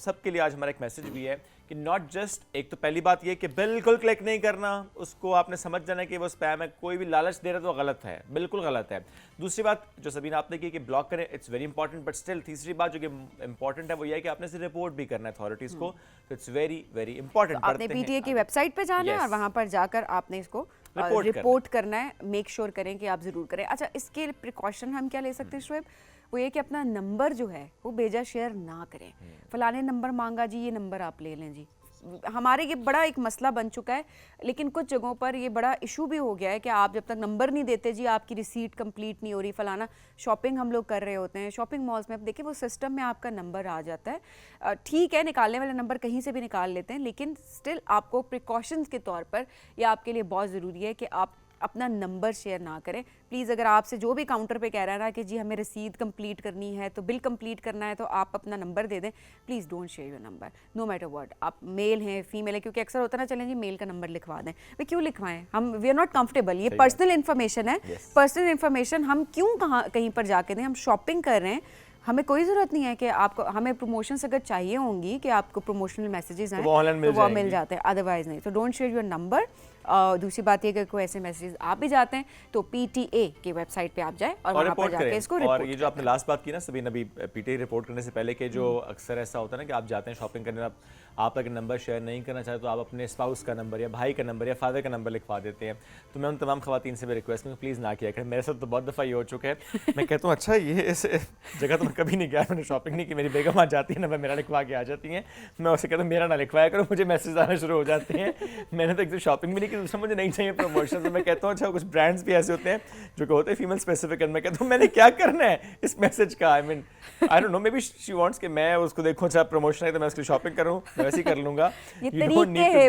سب کے لیے آج ہمارا ایک میسج بھی ہے کہ ناٹ جسٹ ایک تو پہلی بات یہ کہ بالکل کلک نہیں کرنا, اس کو آپ نے سمجھ جانا ہے کہ وہ اسپیم ہے, کوئی بھی لالچ دے رہا ہے تو غلط ہے, بالکل غلط ہے. دوسری بات جو سبینہ آپ نے کی کہ بلاک کریں, it's very important, but still تیسری بات جو کہ امپورٹنٹ ہے وہ یہ ہے کہ آپ نے اسے رپورٹ بھی کرنا ہے اتھارٹیز کو, تو اٹس ویری ویری امپورٹنٹ. آپ نے پی ٹی اے کی ویب سائٹ پہ جانا ہے اور وہاں پر جا کر آپ نے اس کو رپورٹ کرنا ہے, میک شیور کریں کہ آپ ضرور کریں. اچھا اس کے پریکاشن ہم کیا لے سکتے ہیں شعیب, وہ یہ کہ اپنا نمبر جو ہے وہ بھیجا شیئر نہ کریں. فلانے نمبر مانگا جی, یہ نمبر آپ لے لیں جی. ہمارے یہ بڑا ایک مسئلہ بن چکا ہے, لیکن کچھ جگہوں پر یہ بڑا ایشو بھی ہو گیا ہے کہ آپ جب تک نمبر نہیں دیتے جی آپ کی ریسیٹ کمپلیٹ نہیں ہو رہی. فلانا شاپنگ ہم لوگ کر رہے ہوتے ہیں, شاپنگ مالز میں اب دیکھیں وہ سسٹم میں آپ کا نمبر آ جاتا ہے. ٹھیک ہے نکالنے والا نمبر کہیں سے بھی نکال لیتے ہیں, لیکن اسٹل آپ کو پریکاشنز کے طور پر یہ آپ کے لیے بہت ضروری ہے کہ آپ اپنا نمبر شیئر نہ کریں پلیز. اگر آپ سے جو بھی کاؤنٹر پہ کہہ رہا ہے نا کہ جی ہمیں رسید کمپلیٹ کرنی ہے, تو بل کمپلیٹ کرنا ہے, تو آپ اپنا نمبر دے دیں please. Don't share your number no matter what. آپ میل ہیں فیمیل ہے, کیونکہ اکثر ہوتا ہے نا چلیں جی میل کا نمبر لکھوا دیں, بھائی کیوں لکھوائیں, ہم وی آر ناٹ کمفرٹیبل. یہ پرسنل انفارمیشن ہے, پرسنل انفارمیشن ہم کیوں کہیں پر جا کے دیں. ہم شاپنگ کر رہے ہیں, ہمیں کوئی ضرورت نہیں ہے کہ آپ کو, ہمیں پروموشنس اگر چاہیے ہوں گی کہ آپ کو پروموشنل میسیجز ہیں تو وہ مل جاتے ہیں, ادروائز نہیں. تو ڈونٹ شیئر یور نمبر. دوسری بات یہ کہ کوئی ایسے میسیجز آپ بھی جاتے ہیں تو پی ٹی اے کی ویب سائٹ پہ آپ جائیں اور وہاں پر جا کے اس کو رپورٹ. اور یہ جو آپ نے لاسٹ بات کی نا سبین, ابھی پی ٹی اے رپورٹ کرنے سے پہلے کہ جو اکثر ایسا ہوتا ہے نا کہ آپ جاتے ہیں شاپنگ کرنے, آپ اگر نمبر شیئر نہیں کرنا چاہتے تو آپ اپنے اسپاؤس کا نمبر یا بھائی کا نمبر یا فادر کا نمبر لکھوا دیتے ہیں. تو میں ان تمام خواتین سے بھی ریکویسٹ کروں پلیز نہ کیا کریں. میرے ساتھ تو بہت دفعہ یہ ہو چکا ہے, میں کہتا ہوں اچھا یہ اس جگہ تو میں کبھی نہیں گیا, میں نے شاپنگ نہیں کی, میری بیگم آ جاتی ہے نمبر میرا لکھوا کے آ جاتی ہیں, میں اسے کہتا ہوں میرا نہ لکھوایا کرو, مجھے میسیج آنا شروع ہو جاتے ہیں. میں نے تو ایک تو شاپنگ بھی نہیں کی, دوسرا مجھے نہیں چاہیے پروموشن. تو میں کہتا ہوں اچھا کچھ برانڈس بھی ایسے ہوتے ہیں جو کہ ہوتے ہیں فیمیل اسپیسیفک, میں کہتا ہوں میں نے کیا کرنا ہے اس میسج کا. I mean I don't know, maybe she wants کہ میں اس کو دیکھوں اچھا پروموشن ہے تو میں اس کی شاپنگ کروں, میں ویسے ہی کر لوں گا. یہ طریقے ہیں,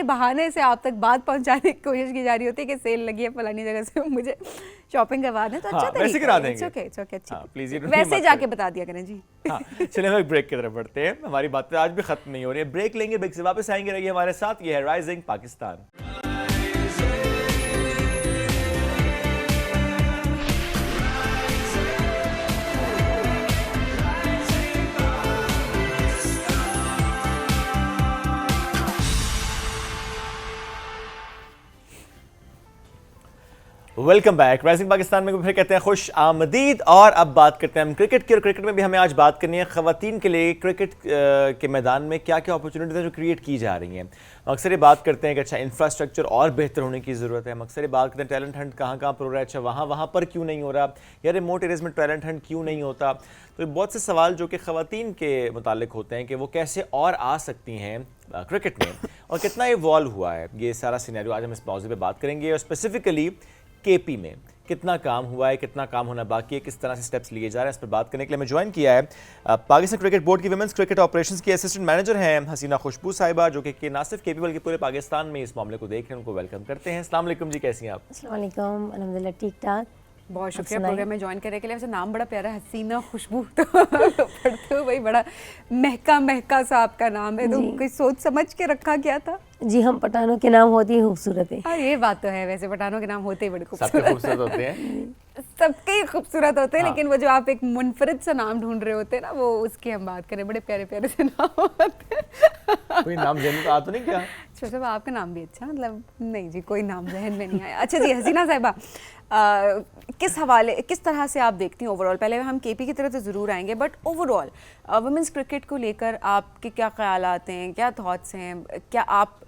بہانے سے آپ تک بات پہنچانے کی کوشش کی جا رہی ہوتی ہے کہ سیل لگی ہے فلانی جگہ سے مجھے شاپنگ کروا دیں, تو اچھا ویسے کرا دیں گے, ویسے جا کے بتا دیا کریں جی. چلیں ہم ایک بریک کی طرف بڑھتے ہیں, ہماری باتیں آج بھی ختم نہیں ہو رہی ہیں. بریک لیں گے, بریک سے واپس آئیں گے, رہیے ہمارے ساتھ. یہ ہے rising Pakistan. Welcome back. Rising Pakistan میں پھر کہتے ہیں خوش آمدید. اور اب بات کرتے ہیں ہم کرکٹ کی, اور کرکٹ میں بھی ہمیں آج بات کرنی ہے خواتین کے لیے کرکٹ کے میدان میں کیا کیا اپرچونیٹیز ہیں جو کریٹ کی جا رہی ہیں. ہم اکثر یہ بات کرتے ہیں کہ اچھا انفراسٹرکچر اور بہتر ہونے کی ضرورت ہے. ہم اکثر یہ بات کرتے ہیں ٹیلنٹ ہنٹ کہاں کہاں پر ہو رہا ہے, اچھا وہاں پر کیوں نہیں ہو رہا, یا ریموٹ ایریاز میں ٹیلنٹ ہنٹ کیوں نہیں ہوتا. تو بہت سے سوال جو کہ خواتین کے متعلق ہوتے ہیں کہ وہ کیسے اور آ سکتی ہیں کرکٹ میں, اور کتنا ایوالو ہوا ہے. یہ سارا سینیریو آج ہم اس موضوع پہ بات کریں گے, اور اسپیسیفکلی کے پی میں کتنا کام ہوا ہے, کتنا کام ہونا باقی ہے, کس طرح سے سٹیپس لیے جا رہے ہیں. اس پر بات کرنے کے لیے میں جوائن کیا ہے پاکستان کرکٹ بورڈ کی ویمنس کرکٹ آپریشنز کی اسسٹنٹ مینیجر ہیں حسینہ خوشبو صاحبہ, جو کہ نہ صرف کے پی بلکہ پورے پاکستان میں اس معاملے کو دیکھ رہے ہیں. ان کو ویلکم کرتے ہیں. السلام علیکم جی, کیسی ہیں آپ؟ السلام علیکم, الحمدللہ ٹھیک ٹھاک. بہت شکریہ پروگرام میں جوائن کرنے کے لیے. ویسے نام بڑا پیارا ہے, حسینہ خوشبو, تو پڑھتے ہو بھائی بڑا مہکا سا آپ کا نام ہے, تو کوئی سوچ سمجھ کے رکھا کیا تھا؟ جی ہم پٹھانوں کے نام ہوتی ہی خوبصورت ہیں. ہاں یہ بات تو ہے, ویسے پٹھانوں کے نام ہوتے ہی بڑے خوبصورت ہوتے ہیں, سب کے خوبصورت ہوتے ہیں, لیکن وہ جو آپ ایک منفرد سا نام ڈھونڈ رہے ہوتے ہیں نا, وہ اس کی ہم بات کریں. بڑے پیارے پیارے سے نام ہوتے ہیں. کوئی نام ذہن میں آ تو نہیں کیا؟ صاحب آپ کا نام بھی اچھا, مطلب نہیں جی کوئی نام ذہن میں نہیں آیا. اچھا جی حسینہ صاحبہ, کس طرح سے آپ دیکھتی ہیں اوور آل, پہلے ہم کے پی کی طرف تو ضرور آئیں گے, but over all women's cricket کو لے کر آپ کے کیا خیالات ہیں, کیا تھاٹس ہیں, کیا آپ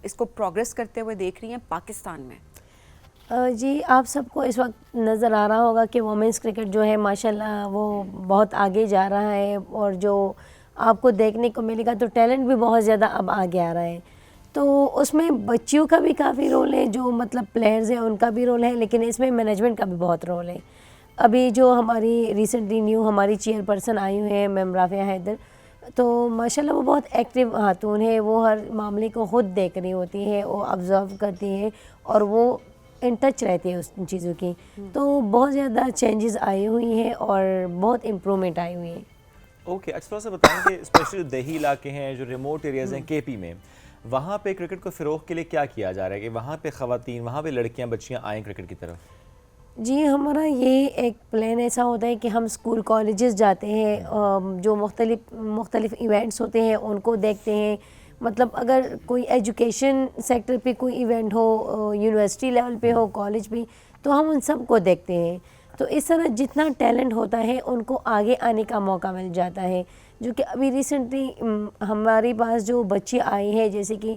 اس کو پروگریس کرتے ہوئے دیکھ رہی ہیں پاکستان میں؟ جی آپ سب کو اس وقت نظر آ رہا ہوگا کہ وومنس کرکٹ جو ہے ماشاءاللہ وہ بہت آگے جا رہا ہے, اور جو آپ کو دیکھنے کو ملے گا تو ٹیلنٹ بھی بہت زیادہ اب آگے آ رہا ہے. تو اس میں بچیوں کا بھی کافی رول ہے, جو مطلب پلیئرز ہیں ان کا بھی رول ہے, لیکن اس میں مینجمنٹ کا بھی بہت رول ہے. ابھی جو ہماری ریسنٹلی نیو ہماری چیئر پرسن آئی ہوئی ہیں میم رافعہ حیدر, تو ماشاءاللہ وہ بہت ایکٹیو خاتون ہے. وہ ہر معاملے کو خود دیکھ رہی ہوتی ہے, وہ آبزرو کرتی ہے, اور وہ ان ٹچ رہتی ہے اس چیزوں کی. تو بہت زیادہ چینجز آئی ہوئی ہیں اور بہت امپرومنٹ آئی ہوئی ہیں. اوکے, اچھا تھوڑا سا بتائیں کہ اسپیشلی دیہی علاقے ہیں, جو ریموٹ ایریاز ہیں کے پی میں, وہاں پہ کرکٹ کو فروغ کے لیے کیا کیا جا رہا ہے کہ وہاں پہ خواتین, وہاں پہ لڑکیاں بچیاں آئیں کرکٹ کی طرف؟ جی ہمارا یہ ایک پلان ایسا ہوتا ہے کہ ہم اسکول کالجز جاتے ہیں، جو مختلف ایونٹس ہوتے ہیں ان کو دیکھتے ہیں. مطلب اگر کوئی ایجوکیشن سیکٹر پہ کوئی ایونٹ ہو، یونیورسٹی لیول پہ ہو، کالج پہ، تو ہم ان سب کو دیکھتے ہیں. تو اس طرح جتنا ٹیلنٹ ہوتا ہے ان کو آگے آنے کا موقع مل جاتا ہے. جو کہ ابھی ریسنٹلی ہمارے پاس جو بچے آئے ہیں جیسے کہ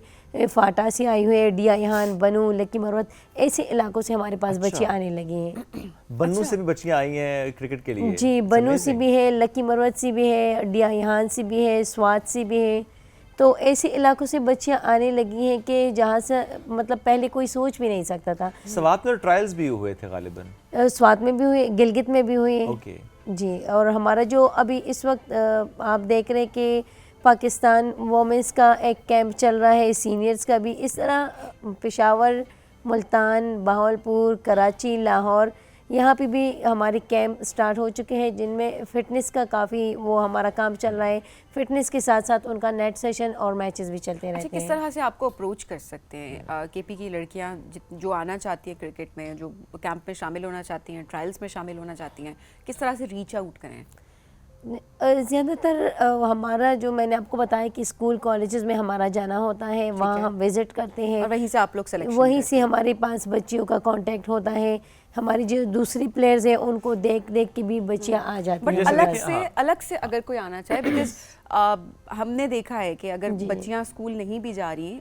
فاٹا سے آئی ہوئے، ڈی آئی ہان، بنو، لکی مروت، ایسے علاقوں سے ہمارے پاس بچے آنے لگے ہیں. بنو سے بھی بچیاں آئی ہیں کرکٹ کے لیے؟ جی بنو سے بھی ہے، لکی مروت سے بھی ہے، ڈی آئی ہان سے بھی ہے، سوات سے بھی ہے. تو ایسے علاقوں سے بچیاں آنے لگی ہیں کہ جہاں سے مطلب پہلے کوئی سوچ بھی نہیں سکتا تھا. سوات میں ٹرائلز بھی ہوئے تھے غالباً؟ سوات میں بھی ہوئے، گلگت میں بھی ہوئے. اوکے جی اور ہمارا جو ابھی اس وقت آپ دیکھ رہے ہیں کہ پاکستان وومنس کا ایک کیمپ چل رہا ہے، سینئرز کا بھی. اس طرح پشاور، ملتان، بہاولپور، کراچی، لاہور، یہاں پہ بھی ہمارے کیمپ سٹارٹ ہو چکے ہیں جن میں فٹنس کا کافی وہ ہمارا کام چل رہا ہے. فٹنس کے ساتھ ساتھ ان کا نیٹ سیشن اور میچز بھی چلتے رہتے ہیں. کس طرح سے آپ کو اپروچ کر سکتے ہیں کے پی کی لڑکیاں جو آنا چاہتی ہیں کرکٹ میں، جو کیمپ میں شامل ہونا چاہتی ہیں، ٹرائلز میں شامل ہونا چاہتی ہیں، کس طرح سے ریچ آؤٹ کریں؟ زیادہ تر ہمارا جو میں نے آپ کو بتایا کہ اسکول کالجز میں ہمارا جانا ہوتا ہے، وہاں ہم وزٹ کرتے ہیں اور وہیں سے آپ لوگ سلیکشن وہیں سے ہمارے پاس بچیوں کا کانٹیکٹ ہوتا ہے. ہماری جو دوسری پلیئرز ہیں ان کو دیکھ کے بھی بچیاں آ جاتی ہیں. بٹ الگ سے اگر کوئی آنا چاہے، بیکاز ہم نے دیکھا ہے کہ اگر بچیاں اسکول نہیں بھی جا رہی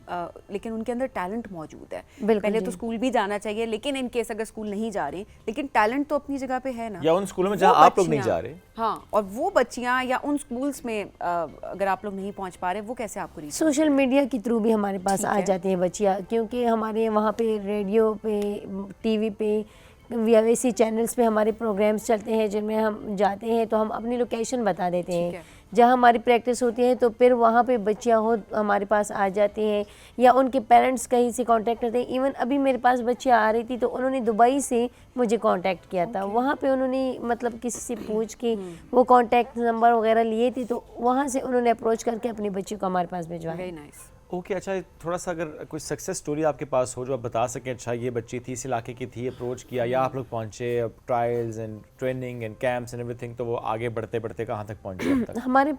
لیکن ان کے اندر ٹیلنٹ موجود ہے. پہلے تو اسکول بھی جانا چاہیے، لیکن ان کیس اگر اسکول نہیں جا رہی لیکن ٹیلنٹ تو اپنی جگہ پہ ہے نا، یا ان اسکولوں میں جہاں آپ لوگ نہیں جا رہے. ہاں، اور وہ بچیاں یا ان اسکولس میں اگر آپ لوگ نہیں پہنچ پا رہے، وہ کیسے آپ کو ریچ؟ سوشل میڈیا کے تھرو بھی ہمارے پاس آ جاتی ہیں بچیاں، کیونکہ ہمارے وہاں پہ ریڈیو پہ، ٹی وی پہ، وی آئی سی چینلز پہ ہمارے پروگرامز چلتے ہیں جن میں ہم جاتے ہیں تو ہم اپنی لوکیشن بتا دیتے ہیں جہاں ہماری پریکٹس ہوتی ہے. تو پھر وہاں پہ بچیاں ہمارے پاس آ جاتی ہیں یا ان کے پیرنٹس کہیں سے کانٹیکٹ کرتے ہیں. ایون ابھی میرے پاس بچیاں آ رہی تھی تو انہوں نے دبئی سے مجھے کانٹیکٹ کیا تھا. وہاں پہ انہوں نے مطلب کسی سے پوچھ کے وہ کانٹیکٹ نمبر وغیرہ لیے تھے تو وہاں سے انہوں نے اپروچ کر کے اپنی بچی کو ہمارے پاس بھجوایا. Very nice. اوکے. اچھا تھوڑا سا اگر کوئی سکسیس سٹوری آپ کے پاس ہو جو آپ بتا سکیں، اچھا یہ بچی تھی اس علاقے کی تھی، اپروچ کیا یا آپ لوگ پہنچے، trials and training and camps and everything, تو وہ آگے بڑھتے بڑھتے کہاں تک پہنچے اب تک؟ ہمارے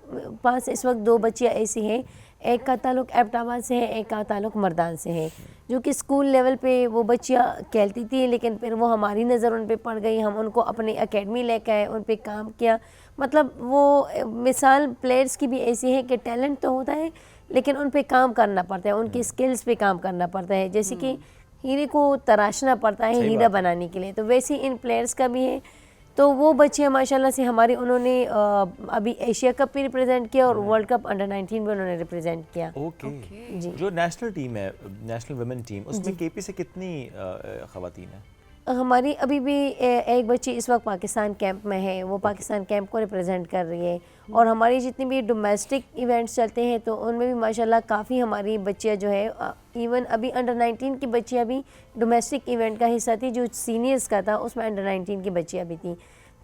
پاس اس وقت 2 بچیاں ایسی ہیں، ایک کا تعلق ایبٹ آباد سے ہے، ایک کا تعلق مردان سے ہے، جو کہ اسکول لیول پہ وہ بچیاں کھیلتی تھیں لیکن پھر وہ ہماری نظر ان پہ پڑ گئی. ہم ان کو اپنی اکیڈمی لے کے آئے، ان پہ کام کیا. مطلب وہ مثال پلیئرز کی بھی ایسی ہے کہ ٹیلنٹ تو ہوتا ہے لیکن ان پہ کام کرنا پڑتا ہے، ان کی اسکلز پہ کام کرنا پڑتا ہے. جیسے کہ ہیرے کو تراشنا پڑتا ہے ہیرا بنانے کے لیے، تو ویسے ہی ان پلیئرز کا بھی ہے. تو وہ بچے ماشاءاللہ سے ہمارے انہوں نے ابھی ایشیا کپ بھی ریپرزینٹ کیا اور ورلڈ کپ انڈر 19 بھی انہوں نے ریپرزینٹ کیا. اوکے. جی جو نیشنل ٹیم ہے، نیشنل ویمن ٹیم، اس میں کے پی سے کتنی خواتین ہیں؟ ہماری ابھی بھی ایک بچی اس وقت پاکستان کیمپ میں ہے، وہ پاکستان کیمپ کو ریپرزینٹ کر رہی ہے. اور ہماری جتنی بھی ڈومیسٹک ایونٹس چلتے ہیں تو ان میں بھی ماشاءاللہ کافی ہماری بچیاں جو ہے، ایون ابھی انڈر 19 کی بچیاں بھی ڈومیسٹک ایونٹ کا حصہ تھی جو سینئرز کا تھا، اس میں انڈر 19 کی بچیاں بھی تھیں.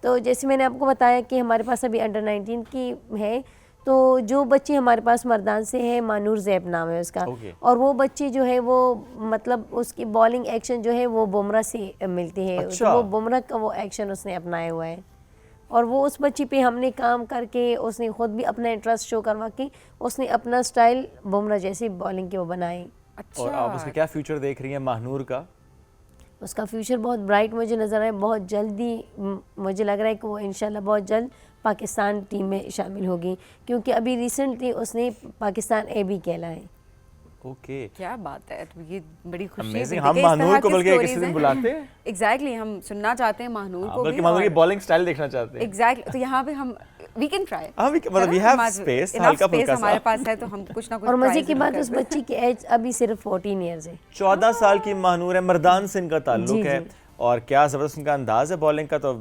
تو جیسے میں نے آپ کو بتایا کہ ہمارے پاس ابھی انڈر 19 کی ہے، تو جو بچے ہمارے پاس مردان سے ہیں، مانور زیب نام ہے اس کا، اور وہ بچی جو ہے وہ مطلب اس کی بالنگ ایکشن جو ہے وہ بمراہ سے ملتی ہے. وہ بمراہ کا وہ ایکشن اس نے اپنایا ہوا ہے اور وہ اس بچی پہ ہم نے کام کر کے اس نے خود بھی اپنا انٹرسٹ شو کروا کے اس نے اپنا سٹائل بمراہ جیسی بالنگ کی وہ بنائی. اور آپ اس کا کیا فیوچر دیکھ رہی ہیں ماہنور کا؟ اس کا فیوچر بہت برائٹ مجھے نظر آیا. بہت جلدی مجھے لگ رہا ہے کہ وہ انشاءاللہ بہت جلد پاکستان ٹیم میں شامل ہوگی، کیونکہ ابھی ریسنٹلی اس نے پاکستان اے بھی کھیلا ہے. اوکے. کیا بات ہے، تو یہ بڑی خوشی ہے. امیزنگ. ہم ماہنور کو بلکہ کسی دن بلاتے ہیں. ایگزیکٹلی ہم سننا چاہتے ہیں ماہنور کو بھی، بلکہ ماہنور کی بالنگ سٹائل دیکھنا چاہتے ہیں. ایگزیکٹلی. تو یہاں پہ ہم وی کین ٹرائی، مطلب وی ہیو اسپیس، ہلکا پھلکا ہمارے پاس ہے تو ہم کچھ نہ کچھ. اور مزے کی بات اس بچی کی ایج ابھی صرف 14 ایئرز ہے. 14 سال کی ماہنور ہے، مردان سے ان کا تعلق ہے اور کیا زبردست ان کا انداز ہے بالنگ کا. تو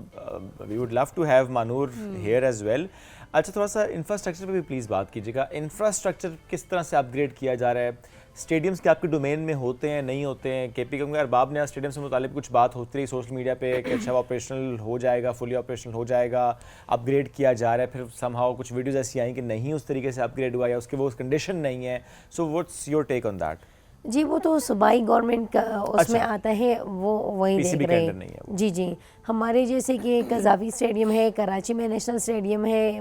we would love to have Mahnoor here as well. اچھا تھوڑا سا انفراسٹرکچر پہ بھی پلیز بات کیجیے گا. انفراسٹرکچر کس طرح سے اپ گریڈ کیا جا رہا ہے؟ اسٹیڈیمس کے آپ کے ڈومین میں ہوتے ہیں نہیں ہوتے ہیں؟ کے پی کیونکہ ارباب نے اسٹیڈیم سے متعلق کچھ بات ہوتی رہی سوشل میڈیا پہ کہ اچھا وہ آپریشنل ہو جائے گا، فلی آپریشنل ہو جائے گا، اپ گریڈ کیا جا رہا ہے. پھر سم ہاؤ کچھ ویڈیوز ایسی آئیں کہ نہیں اس طریقے سے اپ گریڈ ہوا یا اس کے وہ کنڈیشن نہیں ہے. So what's your take on that? جی وہ تو صوبائی گورنمنٹ کا اس میں آتا ہے، وہ وہی PCB دیکھ کا رہے انڈر نہیں ہے ہیں. جی جی ہمارے جیسے کہ قذافی اسٹیڈیم ہے، کراچی میں نیشنل اسٹیڈیم ہے،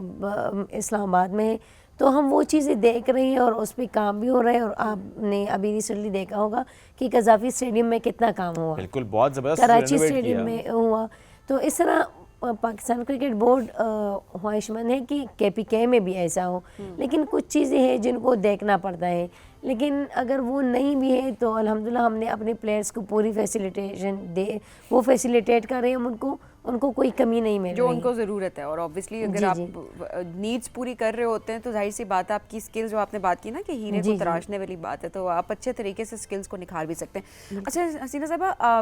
اسلام آباد میں ہے، تو ہم وہ چیزیں دیکھ رہے ہیں اور اس پہ کام بھی ہو رہا ہے. اور آپ نے ابھی ریسنٹلی دیکھا ہوگا کہ قذافی اسٹیڈیم میں کتنا کام ہوا، بالکل بہت زبردست کراچی رینوویٹ اسٹیڈیم کیا. میں ہوا. تو اس طرح پاکستان کرکٹ بورڈ خواہش مند ہے کہ KPK میں بھی ایسا ہو، لیکن کچھ چیزیں ہیں جن کو دیکھنا پڑتا ہے. لیکن اگر وہ نہیں بھی ہے تو الحمدللہ ہم نے اپنے پلیئرس کو پوری فیسیلیٹیشن وہ فیسیلیٹیٹ کر رہے ہیں، ان کو کوئی کمی نہیں مل جو رہی ان کو ضرورت ہے. اور آبویسلی اگر جی آپ جی نیڈس پوری کر رہے ہوتے ہیں تو ظاہر سی بات ہے آپ کی اسکل جو آپ نے بات کی نا کہ ہیرے کو جی تراشنے والی بات ہے، تو آپ اچھے طریقے سے اسکلس کو نکھار بھی سکتے ہیں. اچھا حسینہ صاحبہ،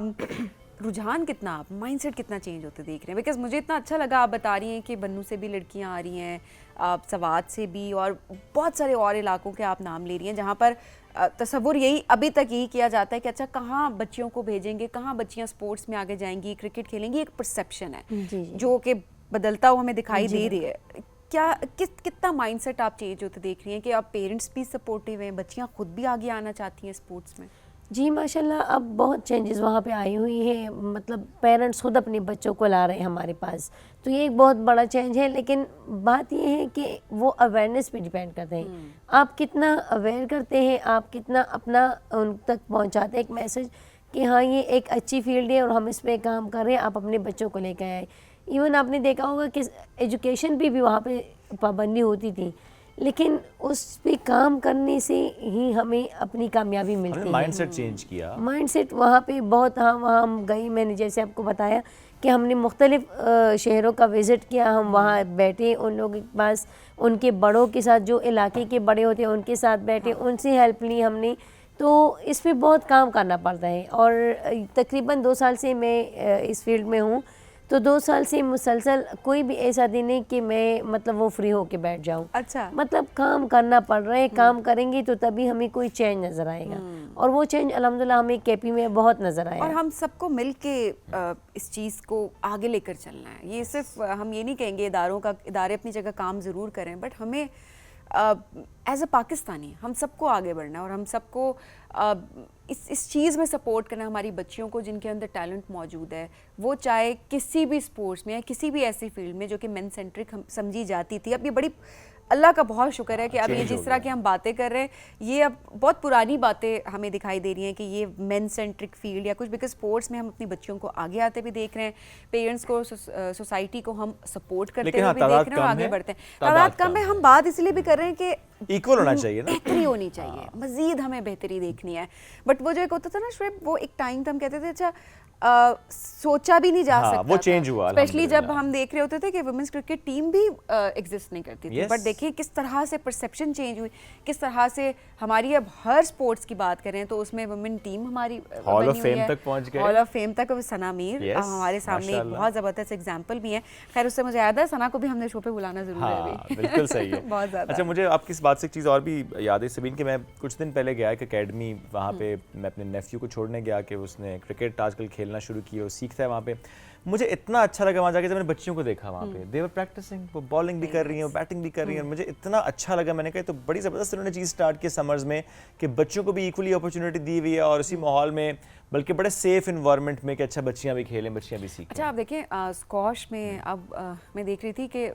رجحان کتنا، آپ مائنڈ سیٹ کتنا چینج ہوتے دیکھ رہے ہیں؟ بیکاز مجھے اتنا اچھا لگا آپ بتا رہی ہیں کہ بنوں سے بھی لڑکیاں آ رہی ہیں، سوات سے بھی، اور بہت سارے اور علاقوں کے آپ نام لے رہی ہیں جہاں پر تصور یہی ابھی تک یہی کیا جاتا ہے کہ اچھا کہاں بچیوں کو بھیجیں گے، کہاں بچیاں سپورٹس میں آگے جائیں گی، کرکٹ کھیلیں گی. ایک پرسیپشن ہے جو کہ بدلتا ہوا ہمیں دکھائی دے رہی ہے. کیا کتنا مائنڈ سیٹ آپ چینج ہوتے دیکھ رہی ہیں کہ اب پیرنٹس بھی سپورٹیو ہیں، بچیاں خود بھی آگے آنا چاہتی ہیں اسپورٹس میں؟ جی ماشاءاللہ اب بہت چینجز وہاں پہ آئی ہوئی ہیں، مطلب پیرنٹس خود اپنے بچوں کو لا رہے ہیں ہمارے پاس، تو یہ ایک بہت بڑا چینج ہے. لیکن بات یہ ہے کہ وہ اویئرنیس پہ ڈیپینڈ کرتے ہیں، آپ کتنا اویئر کرتے ہیں، آپ کتنا اپنا ان تک پہنچاتے ہیں ایک میسج کہ ہاں یہ ایک اچھی فیلڈ ہے اور ہم اس پہ کام کر رہے ہیں، آپ اپنے بچوں کو لے کے آئے. ایون آپ نے دیکھا ہوگا کہ ایجوکیشن پہ بھی وہاں پہ پابندی ہوتی تھی، لیکن اس پہ کام کرنے سے ہی ہمیں اپنی کامیابی ملتی ہے. مائنڈ سیٹ چینج کیا. مائنڈ سیٹ وہاں پہ بہت، ہاں وہاں ہم گئی، میں نے جیسے آپ کو بتایا کہ ہم نے مختلف شہروں کا وزٹ کیا، ہم وہاں بیٹھے ان لوگوں کے پاس، ان کے بڑوں کے ساتھ، جو علاقے کے بڑے ہوتے ہیں ان کے ساتھ بیٹھے، ان سے ہیلپ لی ہم نے. تو اس پہ بہت کام کرنا پڑتا ہے. اور تقریباً 2 سال سے میں اس فیلڈ میں ہوں، تو 2 سال سے مسلسل کوئی بھی ایسا دن نہیں کہ میں مطلب وہ فری ہو کے بیٹھ جاؤں. اچھا، مطلب کام کرنا پڑ رہا ہے، کام کریں گے تو تبھی ہمیں کوئی چینج نظر آئے گا. اور وہ چینج الحمدللہ ہمیں KP میں بہت نظر آیا. اور ہم سب کو مل کے اس چیز کو آگے لے کر چلنا ہے. یہ صرف ہم یہ نہیں کہیں گے ادارے اپنی جگہ کام ضرور کریں، بٹ ہمیں ایز اے پاکستانی ہم سب کو آگے بڑھنا ہے اور ہم سب کو اس چیز میں سپورٹ کرنا. ہماری بچیوں کو جن کے اندر ٹیلنٹ موجود ہے، وہ چاہے کسی بھی اسپورٹس میں یا کسی بھی ایسی فیلڈ میں جو کہ مین سینٹرک سمجھی جاتی تھی، اب یہ بڑی اللہ کا بہت شکر ہے کہ اب یہ جس طرح کی ہم باتیں کر رہے ہیں یہ اب بہت پرانی باتیں ہمیں دکھائی دے رہی ہیں کہ یہ مین سینٹرک فیلڈ یا کچھ، بیکاز اسپورٹس میں ہم اپنی بچیوں کو آگے آتے بھی دیکھ رہے ہیں، پیرنٹس کو، سوسائٹی کو ہم سپورٹ کرتے ہوئے بھی دیکھ رہے ہیں اور آگے بڑھتے ہیں. تعداد کم ہے. ہم بات اس لیے بھی کر رہے ہیں کہ ایکول ہونا چاہیے نا، بہتری ہونی چاہیے، مزید ہمیں بہتری دیکھنی ہے. بٹ وہ جو ایک ہوتا تھا نا شعیب، وہ ایک ٹائم تھا ہم کہتے تھے اچھا سوچا بھی نہیں جا سکتا، وہ چینج ہوا اسپیشلی جب ہم دیکھ رہے ہوتے تھے کہ ویمنس کرکٹ ٹیم بھی ایگزسٹ نہیں کرتی تھی. بٹ دیکھیں کس طرح سے پرسیپشن چینج ہوئی، کس طرح سے ہماری اب ہر اسپورٹس کی بات کریں تو اس میں ویمن ٹیم ہماری ہال آف فیم تک پہنچ گئے. ہال آف فیم تک. ثنا میر ہمارے سامنے ایک بہت زبردست ایگزامپل بھی ہے. خیر اس سے مجھے یاد ہے ثنا کو بھی ہم نے شو پہ بلانا ضرور ہے ابھی. بالکل صحیح ہے. بہت زیادہ. اچھا مجھے آپ کی اس بات سے ایک چیز اور بھی یاد ہے سبین، کہ میں کچھ دن پہلے گیا ایک اکیڈمی، وہاں پہ میں اپنے نیفیو کو چھوڑنے گیا کہ اس نے کرکٹ آج کل کھیلنا شروع کی اور سیکھتا ہے وہاں پہ. مجھے اتنا اچھا لگا وہاں جا کے جب میں نے بچیوں کو دیکھا وہاں پہ، دے ور پریکٹسنگ، وہ بالنگ بھی کر رہی ہیں، بیٹنگ بھی کر رہی ہیں. مجھے اتنا اچھا لگا، میں نے کہا تو بڑی زبردست انہوں نے چیز اسٹارٹ کی سمرز میں کہ بچوں کو بھی ایکولی اپرچونیٹی دی ہوئی ہے اور اسی ماحول میں، بلکہ بڑے سیف انوائرمنٹ میں کہ اچھا بچیاں بھی کھیلیں، بچیاں بھی سیکھیں. اچھا آپ دیکھیں اسکواش میں اب میں دیکھ رہی تھی کہ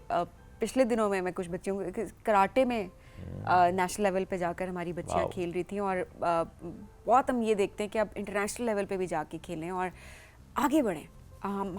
پچھلے دنوں میں کچھ بچیوں کو کراٹے میں نیشنل لیول پہ جا کر ہماری بچیاں کھیل رہی تھیں، اور بہت ہم یہ دیکھتے ہیں کہ اب انٹرنیشنل لیول پہ بھی جا کے کھیلیں اور آگے بڑھیں.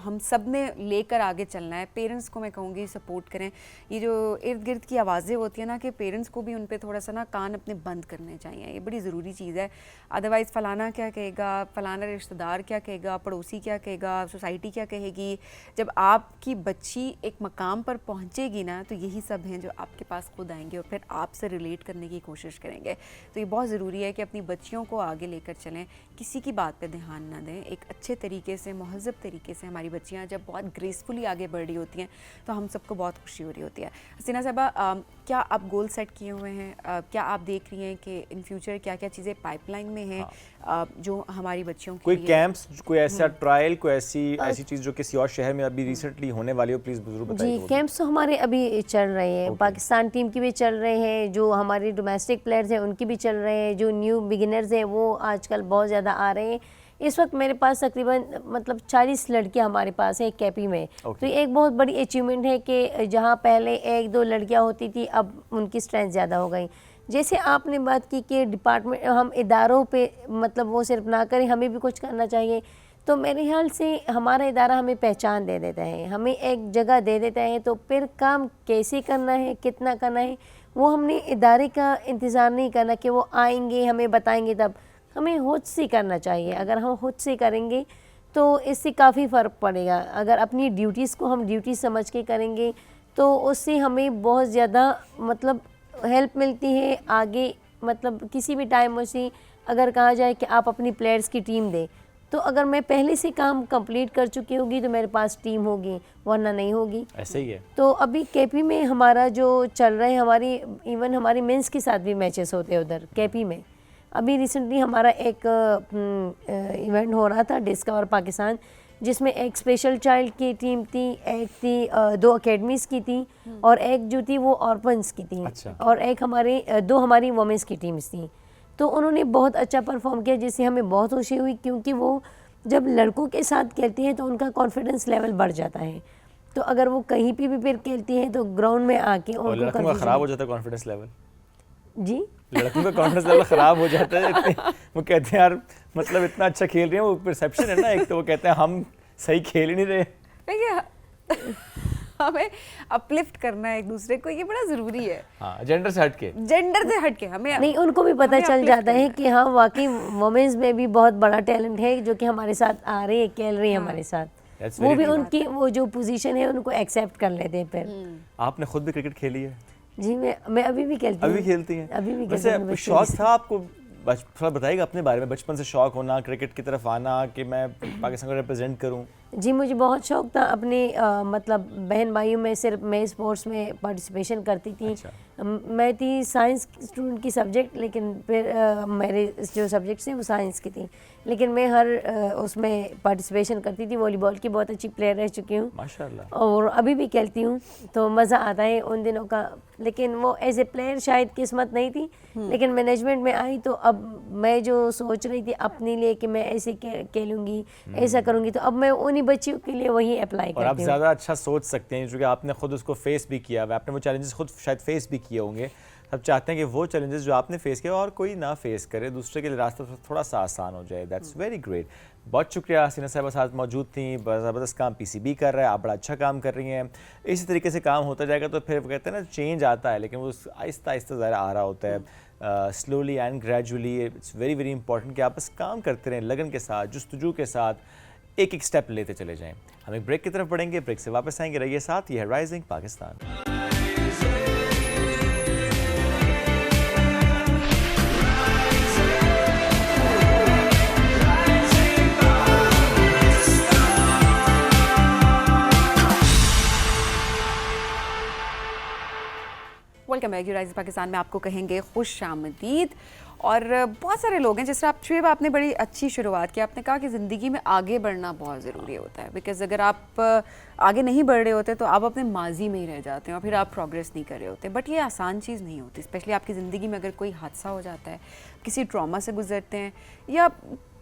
ہم سب نے لے کر آگے چلنا ہے. پیرنٹس کو میں کہوں گی سپورٹ کریں. یہ جو ارد گرد کی آوازیں ہوتی ہیں نا کہ پیرنٹس کو بھی ان پہ تھوڑا سا نا کان اپنے بند کرنے چاہیے، یہ بڑی ضروری چیز ہے. ادروائز فلانا کیا کہے گا، فلانا رشتہ دار کیا کہے گا، پڑوسی کیا کہے گا، سوسائٹی کیا کہے گی. جب آپ کی بچی ایک مقام پر پہنچے گی نا تو یہی سب ہیں جو آپ کے پاس خود آئیں گے اور پھر آپ سے ریلیٹ کرنے کی کوشش کریں گے. تو یہ بہت ضروری ہے کہ اپنی بچیوں کو آگے لے کر چلیں، کسی کی بات پہ دھیان نہ دیں، ایک اچھے طریقے سے، مہذب طریقے سے ہماری بچیاں جب بہت گریسفلی آگے بڑھ رہی ہوتی ہیں تو ہم سب کو بہت خوشی ہو رہی ہوتی ہے. حسینہ صاحبہ, کیا آپ گول سیٹ کیے ہوئے ہیں, کیا آپ دیکھ رہی ہیں کہ ان فیوچر کیا کیا چیزیں پائپ لائن میں ہیں جو ہماری بچیوں کے کوئی لیے کیمپس, کوئی ایسا ٹرائل, کوئی ایسی چیز جو کسی اور شہر میں ابھی ریسنٹلی ہونے والی ہو, پلیز ضرور بتائیے. جی کیمپس تو ہمارے ابھی چل رہے ہیں, پاکستان ٹیم کی بھی چل رہے ہیں, جو ہمارے ڈومیسٹک پلیئرز ہیں ان کی بھی چل رہے ہیں, جو نیو بگنرز ہیں وہ آج کل بہت زیادہ آ رہے ہیں. اس وقت میرے پاس تقریباً 40 لڑکیاں ہمارے پاس ہیں کیپی میں. تو ایک بہت بڑی اچیومنٹ ہے کہ جہاں پہلے 1-2 لڑکیاں ہوتی تھی اب ان کی اسٹرینتھ زیادہ ہو گئی. جیسے آپ نے بات کی کہ ڈپارٹمنٹ ہم اداروں پہ وہ صرف نہ کریں, ہمیں بھی کچھ کرنا چاہیے. تو میرے خیال سے ہمارا ادارہ ہمیں پہچان دے دیتا ہے, ہمیں ایک جگہ دے دیتا ہے, تو پھر کام کیسے کرنا ہے, کتنا کرنا ہے, وہ ہم نے ادارے کا انتظار نہیں کرنا کہ وہ آئیں گے ہمیں بتائیں گے تب. ہمیں خود سے کرنا چاہیے. اگر ہم خود سے کریں گے تو اس سے کافی فرق پڑے گا. اگر اپنی ڈیوٹیز کو ہم ڈیوٹیز سمجھ کے کریں گے تو اس سے ہمیں بہت زیادہ ہیلپ ملتی ہے آگے. کسی بھی ٹائم سے اگر کہا جائے کہ آپ اپنی پلیئرز کی ٹیم دیں, تو اگر میں پہلے سے کام کمپلیٹ کر چکی ہوگی تو میرے پاس ٹیم ہوگی, ورنہ نہیں ہوگی. ایسے ہی ہے. تو ابھی کے پی میں ہمارا جو چل رہا ہے, ایون ہماری مینس کے ساتھ بھی میچز ہوتے ہیں ادھر کے پی میں. ابھی ریسنٹلی ہمارا ایک ایونٹ ہو رہا تھا ڈسکور پاکستان, جس میں ایک اسپیشل چائلڈ کی ٹیم تھی, ایک تھی 2 اکیڈمیز کی تھی, اور ایک جو تھی وہ آرپنس کی تھی, اور ایک دو ہماری وومنس کی ٹیمز تھیں. تو انہوں نے بہت اچھا پرفارم کیا, جس سے ہمیں بہت خوشی ہوئی, کیونکہ وہ جب لڑکوں کے ساتھ کھیلتی ہیں تو ان کا کانفیڈنس لیول بڑھ جاتا ہے. تو اگر وہ کہیں پہ بھی پھر کھیلتی ہیں تو گراؤنڈ میں آ کے ان کو خراب ہو جاتا ہے کانفیڈنس لیول. جی لڑکوں کا کانفیڈنس لیول خراب ہو جاتا ہے. وہ کہتے ہیں یار اتنا اچھا کھیل رہے ہیں, وہ پرسیپشن ہے نا ایک, تو وہ کہتے ہیں ہم صحیح کھیل ہی نہیں رہے. ہمیں اپلفٹ کرنا ہے ایک دوسرے کو, یہ بڑا ضروری ہے. ہاں, جینڈر سے ہٹ کے ہمیں نہیں, ان کو بھی پتہ چل جاتا ہے کہ ہاں واقعی وومنس میں بھی بہت بڑا ٹیلنٹ ہے جو کہ ہمارے ساتھ آ رہی ہے, کھیل رہی ہے ہمارے ساتھ. وہ بھی ان کی وہ جو پوزیشن ہے ان کو ایکسیپٹ کر لیتے ہیں. پھر آپ نے خود بھی کرکٹ کھیلی ہے؟ جی میں ابھی بھی کھیلتی ہوں. ابھی کھیلتی ہیں؟ ابھی بھی ویسے شوق تھا آپ کو, تھوڑا بتائیے گا اپنے بارے میں, بچپن سے شوق ہونا کرکٹ کی طرف آنا کہ میں پاکستان کو ریپرزینٹ کروں؟ جی مجھے بہت شوق تھا. اپنے بہن بھائیوں میں صرف میں اسپورٹس میں پارٹیسپیشن کرتی تھی. میں تھی سائنس اسٹوڈنٹ کی سبجیکٹ, لیکن پھر میرے جو سبجیکٹس ہیں وہ سائنس کی تھیں, لیکن میں ہر اس میں پارٹیسپیشن کرتی تھی. والی بال کی بہت اچھی پلیئر رہ چکی ہوں ماشاءاللہ, اور ابھی بھی کھیلتی ہوں. تو مزہ آتا ہے ان دنوں کا, لیکن وہ ایز اے پلیئر شاید قسمت نہیں تھی. لیکن مینجمنٹ میں آئی تو اب میں جو سوچ رہی تھی اپنے لیے کہ میں ایسے کھیلوں گی, ایسا کروں گی, تو اب میں انہیں بچیوں کے لیے وہی اپلائی کرتی ہوں. اور آپ زیادہ اچھا سوچ سکتے ہیں کیونکہ آپ نے خود اس کو فیس بھی کیا, آپ نے وہ چیلنجز خود شاید فیس بھی کیے ہوں گے. اب چاہتے ہیں کہ وہ چیلنجز جو آپ نے فیس کیا اور کوئی نہ فیس کرے, دوسرے کے لیے راستہ تھوڑا سا آسان ہو جائے. That's very great. بہت شکریہ, حسینہ صاحبہ ساتھ موجود تھیں. زبردست کام پی سی بی کر رہا ہے, آپ بڑا اچھا کام کر رہی ہیں. اسی طریقے سے کام ہوتا جائے گا تو پھر وہ کہتے ہیں نا چینج آتا ہے, لیکن وہ آہستہ آہستہ ظاہر آ رہا ہوتا ہے, slowly and gradually. It's very very important کہ آپ بس کام کرتے رہیں لگن کے ساتھ, جستجو کے ساتھ, ایک ایک سٹیپ لیتے چلے جائیں. ہم ایک بریک کی طرف بڑھیں گے, بریک سے واپس آئیں گے. رہیے ساتھ, یہ ہے rising Pakistan. Welcome back. Rising Pakistan میں آپ کو کہیں گے خوش آمدید. اور بہت سارے لوگ ہیں, جس طرح شعیب آپ نے بڑی اچھی شروعات کی, آپ نے کہا کہ زندگی میں آگے بڑھنا بہت ضروری ہوتا ہے, بیکاز اگر آپ آگے نہیں بڑھ رہے ہوتے تو آپ اپنے ماضی میں ہی رہ جاتے ہیں اور پھر آپ پروگریس نہیں کر رہے ہوتے. بٹ یہ آسان چیز نہیں ہوتی, اسپیشلی آپ کی زندگی میں اگر کوئی حادثہ ہو جاتا ہے, کسی ٹراما سے گزرتے ہیں, یا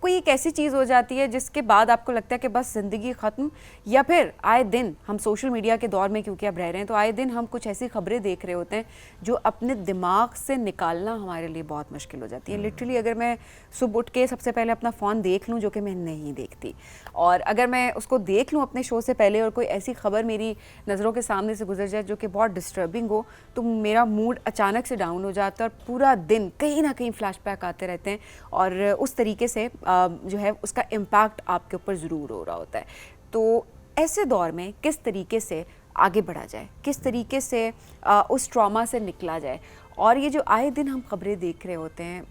کوئی ایک ایسی چیز ہو جاتی ہے جس کے بعد آپ کو لگتا ہے کہ بس زندگی ختم. یا پھر آئے دن ہم سوشل میڈیا کے دور میں کیونکہ اب رہ رہے ہیں, تو آئے دن ہم کچھ ایسی خبریں دیکھ رہے ہوتے ہیں جو اپنے دماغ سے نکالنا ہمارے لیے بہت مشکل ہو جاتی ہے. لٹرلی اگر میں صبح اٹھ کے سب سے پہلے اپنا فون دیکھ لوں, جو کہ میں نہیں دیکھتی, اور اگر میں اس کو دیکھ لوں اپنے شو سے پہلے اور کوئی ایسی خبر میری نظروں کے سامنے سے گزر جائے جو کہ بہت ڈسٹربنگ ہو, تو میرا موڈ اچانک سے ڈاؤن ہو جاتا ہے اور پورا دن کہیں نہ کہیں فلیش بیک آتے رہتے ہیں, اور اس طریقے سے جو ہے اس کا امپیکٹ آپ کے اوپر ضرور ہو رہا ہوتا ہے. تو ایسے دور میں کس طریقے سے آگے بڑھا جائے, کس طریقے سے اس ٹراما سے نکلا جائے. اور یہ جو آئے دن ہم خبریں دیکھ رہے ہوتے ہیں,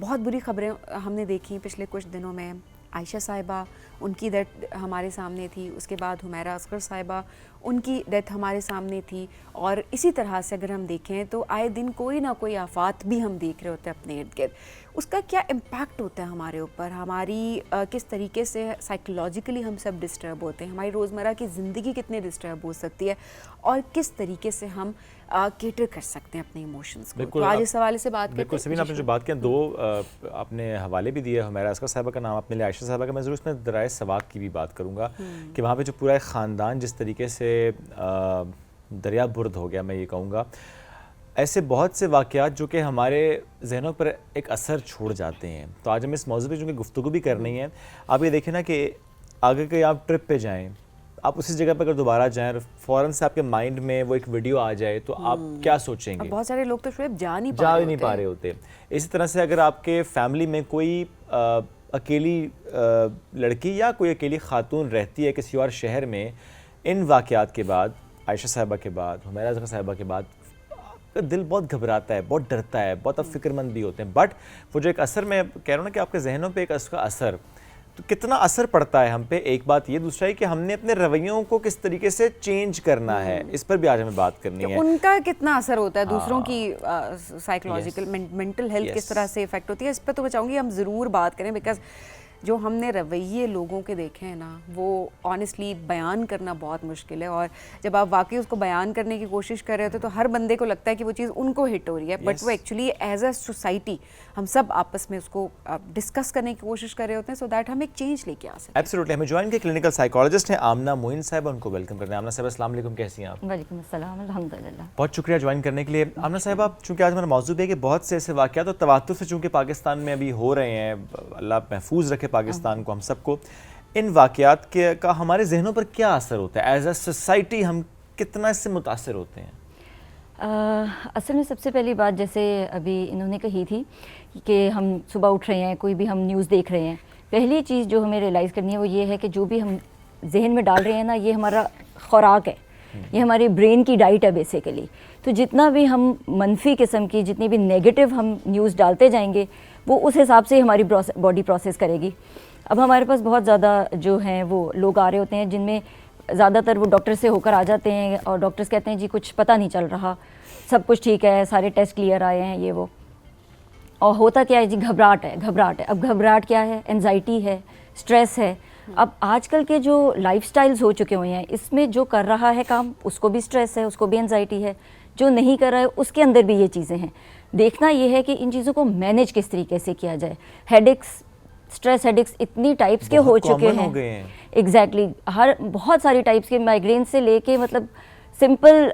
بہت بری خبریں ہم نے دیکھی پچھلے کچھ دنوں میں. عائشہ صاحبہ ان کی ڈیتھ ہمارے سامنے تھی, اس کے بعد حمیرہ اصغر صاحبہ ان کی ڈیتھ ہمارے سامنے تھی, اور اسی طرح سے اگر ہم دیکھیں تو آئے دن کوئی نہ کوئی آفات بھی ہم دیکھ رہے ہوتے ہیں اپنے ارد گرد. اس کا کیا امپیکٹ ہوتا ہے ہمارے اوپر, ہماری کس طریقے سے سائیکولوجیکلی ہم سب ڈسٹرب ہوتے ہیں, ہماری روزمرہ کی زندگی کتنے ڈسٹرب ہو سکتی ہے, اور کس طریقے سے ہم کیٹر کر سکتے ہیں اپنے ایموشنس کو. تو آج اس حوالے سے بات کرتے ہیں. بالکل سبین, آپ نے جو بات کیا, دو آپ نے حوالے بھی دیے, حمیرہ اصغر صاحبہ کا نام آپ نے لیا, عائشہ صاحبہ کا. میں ضرور اس میں درائے ثواب کی بھی بات کروں گا کہ وہاں پہ جو پورا ایک خاندان جس طریقے سے دریا برد ہو گیا, میں یہ کہوں گا. ایسے بہت سے واقعات جو کہ ہمارے ذہنوں پر ایک اثر چھوڑ جاتے ہیں. تو آج ہم اس موضوع پہ چونکہ گفتگو بھی کرنی ہے, آپ یہ دیکھیں نا کہ آگے کہ آپ ٹرپ پہ جائیں, آپ اسی جگہ پہ اگر دوبارہ جائیں, فوراً سے آپ کے مائنڈ میں وہ ایک ویڈیو آ جائے تو آپ کیا سوچیں گے؟ بہت سارے لوگ تو شعیب جا نہیں پا رہے ہوتے. اسی طرح سے اگر آپ کے فیملی میں کوئی اکیلی لڑکی یا کوئی اکیلی خاتون رہتی ہے کسی اور شہر میں, ان واقعات کے بعد, عائشہ صاحبہ کے بعد, حمیرہ اصغر صاحبہ کے بعد, دل بہت گھبراتا ہے, بہت ڈرتا ہے, بہت اب فکر مند بھی ہوتے ہیں. بٹ وہ جو ایک اثر میں کہہ رہا ہوں نا کہ آپ کے ذہنوں پہ ایک اس کا اثر, تو کتنا اثر پڑتا ہے ہم پہ, ایک بات یہ. دوسرا ہے کہ ہم نے اپنے رویوں کو کس طریقے سے چینج کرنا ہے, اس پر بھی آج ہمیں بات کرنی ہے. ان کا کتنا اثر ہوتا ہے دوسروں کی سائیکولوجیکل مینٹل ہیلتھ کس طرح سے افیکٹ ہوتی ہے, اس پہ تو میں چاہوں گی ہم ضرور بات کریں. بیکاز جو ہم نے رویے لوگوں کے دیکھے ہیں نا, وہ آنیسٹلی بیان کرنا بہت مشکل ہے. اور جب آپ واقعی اس کو بیان کرنے کی کوشش کر رہے ہوتے تو ہر بندے کو لگتا ہے کہ وہ چیز ان کو ہٹ ہو رہی ہے, بٹ وہ ایکچولی ایز اے سوسائٹی ہم سب آپس میں اس کو ڈسکس کرنے کی کوشش کر رہے ہوتے ہیں, سو دیٹ ہم ایک چینج لے کے آ سکیں. ایبسلیوٹلی. ہمیں جوائن کے کلینکل سائیکالوجسٹ ہیں آمنہ معین صاحبہ, ان کو ویلکم کرتے ہیں. آمنہ صاحبہ السلام علیکم, کیسی ہیں آپ؟ وعلیکم السلام, الحمدللہ. بہت شکریہ جوائن کرنے کے لیے. آمنہ صاحبہ, چونکہ آج ہمارا موضوع ہے کہ بہت سے ایسے واقعات اور تواتر سے چونکہ پاکستان میں ابھی ہو رہے ہیں, اللہ محفوظ رکھے پاکستان کو, ہم سب کو, ان واقعات کا ہمارے ذہنوں پر کیا اثر ہوتا ہے؟ ایز اے سوسائٹی ہم کتنا اس سے متاثر ہوتے ہیں؟ اصل میں سب سے پہلی بات, جیسے ابھی انہوں نے کہی تھی کہ ہم صبح اٹھ رہے ہیں, کوئی بھی ہم نیوز دیکھ رہے ہیں, پہلی چیز جو ہمیں ریئلائز کرنی ہے وہ یہ ہے کہ جو بھی ہم ذہن میں ڈال رہے ہیں نا, یہ ہمارا خوراک ہے, یہ ہماری برین کی ڈائٹ ہے بیسیکلی. تو جتنا بھی ہم منفی قسم کی, جتنی بھی نیگیٹو ہم نیوز ڈالتے جائیں گے, وہ اس حساب سے ہماری باڈی پروسیس کرے گی. اب ہمارے پاس بہت زیادہ جو ہیں وہ لوگ آ رہے ہوتے ہیں جن میں زیادہ تر وہ ڈاکٹر سے ہو کر آ جاتے ہیں, اور ڈاکٹرز کہتے ہیں جی کچھ پتہ نہیں چل رہا, سب کچھ ٹھیک ہے, سارے ٹیسٹ کلیئر آئے ہیں, یہ وہ. اور ہوتا کیا ہے جی, گھبراہٹ ہے, گھبراہٹ ہے. اب گھبراہٹ کیا ہے؟ انزائٹی ہے, اسٹریس ہے. اب آج کل کے جو لائف سٹائلز ہو چکے ہوئے ہیں, اس میں جو کر رہا ہے کام اس کو بھی اسٹریس ہے, اس کو بھی انزائٹی ہے, جو نہیں کر رہا ہے اس کے اندر بھی یہ چیزیں ہیں. دیکھنا یہ ہے کہ ان چیزوں کو مینیج کس طریقے سے کیا جائے. ہیڈیکس, اسٹریس ہیڈکس اتنی ٹائپس کے ہو چکے ہیں. ایگزیکٹلی, ہر بہت ساری ٹائپس کے, مائیگرین سے لے کے مطلب سمپل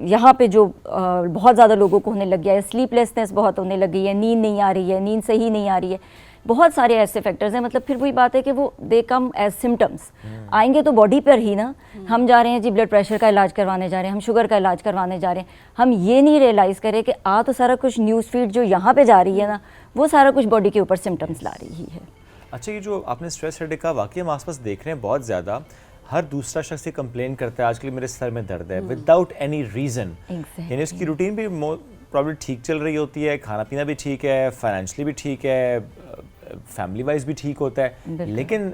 یہاں پہ جو بہت زیادہ لوگوں کو ہونے لگ گیا ہے, سلیپ لیسنس بہت ہونے لگ گئی ہے, نیند نہیں آ رہی ہے, نیند صحیح نہیں آ رہی ہے, بہت سارے ایسے فیکٹرز ہیں. مطلب پھر وہی بات ہے کہ وہ دے کم ایز سمٹمس, آئیں گے تو باڈی پر ہی نا. ہم جا رہے ہیں جی بلڈ پریشر کا علاج کروانے جا رہے ہیں, ہم شوگر کا علاج کروانے جا رہے ہیں, ہم یہ نہیں ریئلائز کریں کہ تو سارا کچھ نیوز فیڈ جو یہاں پہ جا رہی ہے نا, وہ سارا کچھ باڈی کے اوپر سمٹمس لا رہی ہے. اچھا, یہ جو آپ نے اسٹریس ہیڈیک کا واقعہ ہم آس پاس دیکھ رہے ہیں بہت زیادہ, ہر دوسرا شخص یہ کمپلین کرتا ہے آج کل میرے سر میں درد ہے, وداؤٹ اینی ریزن. یعنی اس کی روٹین بھی پرابلی ٹھیک چل رہی ہوتی ہے, کھانا پینا بھی ٹھیک ہے, فائنینشلی بھی ٹھیک ہے, فیملی وائز بھی ٹھیک ہوتا ہے, لیکن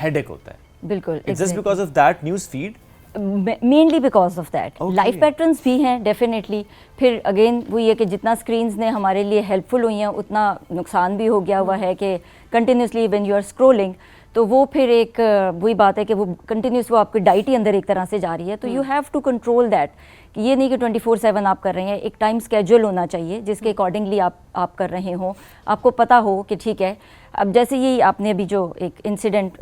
ہیڈیک ہوتا ہے. بالکل, it's just because of that news feed, mainly because of that. Life patterns بھی ہیں ڈیفینیٹلی. پھر اگین وہی ہے کہ جتنا اسکرینز نے ہمارے لیے ہیلپ فل ہوئی ہیں, اتنا نقصان بھی ہو گیا ہوا ہے کہ continuously when you are scrolling, تو وہ پھر ایک وہی بات ہے کہ وہ کنٹینیوس وہ آپ کی ڈائٹ ہی اندر ایک طرح سے جا رہی ہے. تو you have to control that, کہ یہ نہیں کہ 24/7 آپ کر رہے ہیں. ایک ٹائم اسکیجول ہونا چاہیے جس کے اکارڈنگلی آپ کر رہے ہوں, آپ کو پتہ ہو کہ ٹھیک ہے. اب جیسے یہی آپ نے ابھی جو ایک انسیڈنٹ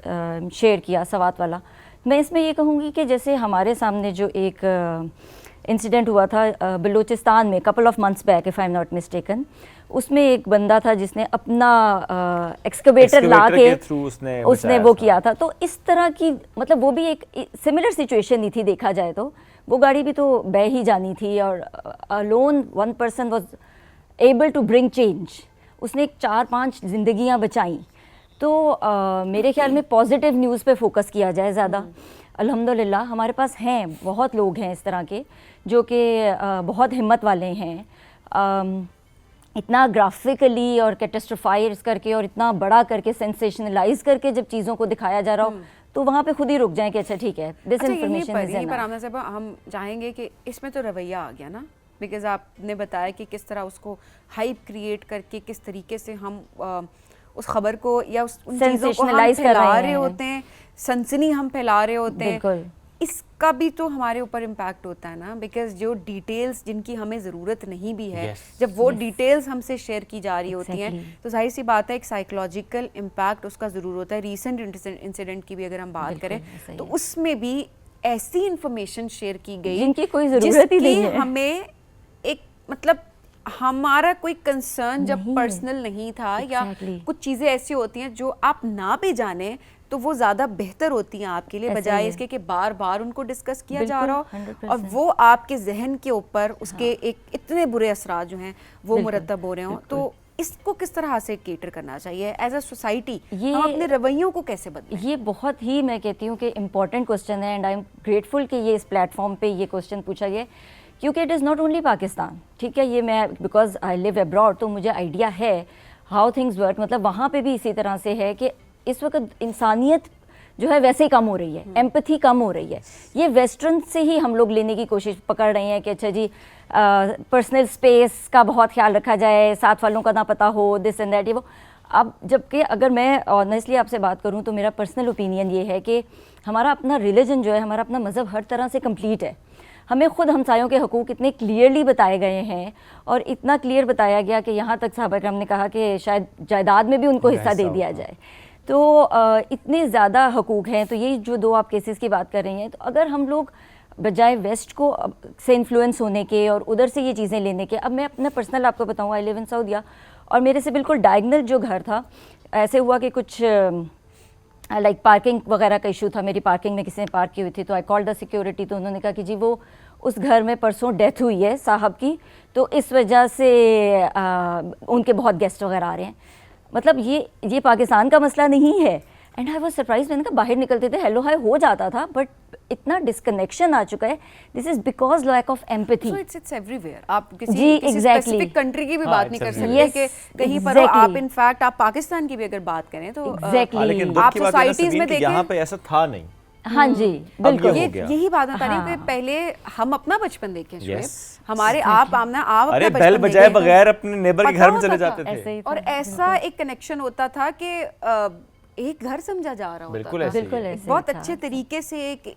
شیئر کیا سوات والا, میں اس میں یہ کہوں گی کہ جیسے ہمارے سامنے جو ایک انسیڈنٹ ہوا تھا بلوچستان میں couple of months back, if I am not mistaken, اس میں ایک بندہ تھا جس نے اپنا ایکسکیویٹر لا کے اس نے وہ کیا تھا. تو اس طرح کی مطلب وہ بھی ایک سملر سچویشن ہی تھی دیکھا جائے تو. وہ گاڑی بھی تو بہ ہی جانی تھی, اور alone one person was able to bring change. اس نے 4-5 زندگیاں بچائیں. تو میرے خیال میں پازیٹیو نیوز پہ فوکس کیا جائے زیادہ. الحمدللہ ہمارے پاس ہیں بہت لوگ ہیں اس طرح کے جو کہ بہت ہمت والے ہیں. اتنا گرافکلی اور کیٹسٹروفائز کر کے اور اتنا بڑا کر کے سینسیشنلائز کر کے جب چیزوں کو دکھایا جا رہا ہو تو وہاں پہ خود ہی رک جائیں کہ اچھا ٹھیک ہے دس انفارمیشن یہیں پر آمنہ صاحبہ ہم چاہیں گے کہ اس میں تو رویہ آ گیا نا, بیکاز آپ نے بتایا کہ کس طرح اس کو ہائپ کریٹ کر کے کس طریقے سے ہم اس خبر کو یا ان چیزوں کو ہم پھیلا رہے ہوتے ہیں, سنسنی ہم پھیلا رہے ہوتے ہیں. بالکل اس کا بھی تو ہمارے اوپر امپیکٹ ہوتا ہے نا, بیکاز جو ڈیٹیلز جن کی ہمیں ضرورت نہیں بھی ہے جب وہ ڈیٹیلز ہم سے شیئر کی جا رہی ہوتی ہیں تو ظاہر سی بات ہے ایک سائیکولوجیکل امپیکٹ اس کا ضرور ہوتا ہے. ریسنٹ انسیڈنٹ کی بھی اگر ہم بات کریں تو اس میں بھی ایسی انفارمیشن شیئر کی گئی جن کی کوئی ضرورت ہی نہیں ہے, ہمیں ایک مطلب ہمارا کوئی کنسرن جب پرسنل نہیں تھا یا کچھ چیزیں ایسی ہوتی ہیں جو آپ نہ بھی جانیں تو وہ زیادہ بہتر ہوتی ہیں آپ کے لیے بجائے اس کے کہ بار بار ان کو ڈسکس کیا جا رہا ہو اور وہ آپ کے ذہن کے اوپر اس کے ایک اتنے برے اثرات جو ہیں وہ مرتب ہو رہے ہوں. تو اس کو کس طرح سے کیٹر کرنا چاہیے ایز اے سوسائٹی, ہم اپنے رویوں کو کیسے بدلیں؟ یہ بہت ہی میں کہتی ہوں کہ امپورٹنٹ کوسچن ہے اینڈ آئی ایم گریٹفل کہ یہ اس پلیٹ فارم پہ یہ کوسچن پوچھا گیا کیونکہ it is not only Pakistan. ٹھیک ہے, یہ میں بیکاز آئی لیو ابراڈ تو مجھے آئیڈیا ہے ہاؤ تھنگز ورک. مطلب وہاں پہ بھی اسی طرح سے ہے کہ اس وقت انسانیت جو ہے ویسے ہی کم ہو رہی ہے, ایمپتھی کم ہو رہی ہے. یہ ویسٹرن سے ہی ہم لوگ لینے کی کوشش پکڑ رہے ہیں کہ اچھا جی پرسنل اسپیس کا بہت خیال رکھا جائے, ساتھ والوں کا نہ پتہ ہو, دس اینڈ دیٹ. یہ وہ اب جبکہ اگر میں آنیسٹلی آپ سے بات کروں تو میرا پرسنل اوپینین یہ ہے کہ ہمارا اپنا ریلیجن جو ہے, ہمارا اپنا مذہب ہر طرح سے کمپلیٹ ہے. ہمیں خود ہمسایوں کے حقوق اتنے کلیئرلی بتائے گئے ہیں اور اتنا کلیئر بتایا گیا کہ یہاں تک صحابہ کرام نے کہا کہ شاید جائیداد میں بھی ان کو حصہ دے دیا جائے. تو اتنے زیادہ حقوق ہیں. تو یہ جو دو آپ کیسز کی بات کر رہی ہیں, تو اگر ہم لوگ بجائے ویسٹ کو سے انفلوئنس ہونے کے اور ادھر سے یہ چیزیں لینے کے, اب میں اپنا پرسنل آپ کو بتاؤں, آئی لیو ان سعودیہ اور میرے سے بالکل ڈائگنل جو گھر تھا, ایسے ہوا کہ کچھ لائک پارکنگ وغیرہ کا ایشو تھا, میری پارکنگ میں کسی نے پارک کی ہوئی تھی, تو آئی کال دا سیکورٹی. تو انہوں نے کہا کہ جی وہ اس گھر میں پرسوں ڈیتھ ہوئی ہے صاحب کی, تو اس وجہ سے ان کے بہت گیسٹ وغیرہ آ رہے ہیں. مطلب یہ پاکستان کا مسئلہ نہیں ہے. اینڈ آئی واز سرپرائز, میں نے کہا باہر نکلتے تھے ہیلو ہائی ہو جاتا تھا, بٹ اتنا ڈسکنیکشن آ چکا ہے. This is because lack of empathy. So it's everywhere. آپ کسی اسپیسیفک کنٹری کی بھی بات نہیں کر سکتے کہ کہیں پر آپ ان فیکٹ آپ پاکستان کی بھی اگر بات کریں تو آپ سوسائٹیز میں دیکھیں یہاں پہ ایسا تھا نہیں. ہاں جی بالکل, یہی بات بتا رہی ہوں کہ پہلے ہم اپنا بچپن دیکھیں شعیب, ہمارے آپ آمنہ آپ ارے بیل بجائے بغیر اپنے نیبر کے گھر میں چلے جاتے تھے اور ایسا ایک کنیکشن ہوتا تھا کہ ایک گھر سمجھا جا رہا ہوتا تھا, بالکل بہت اچھے طریقے سے ایک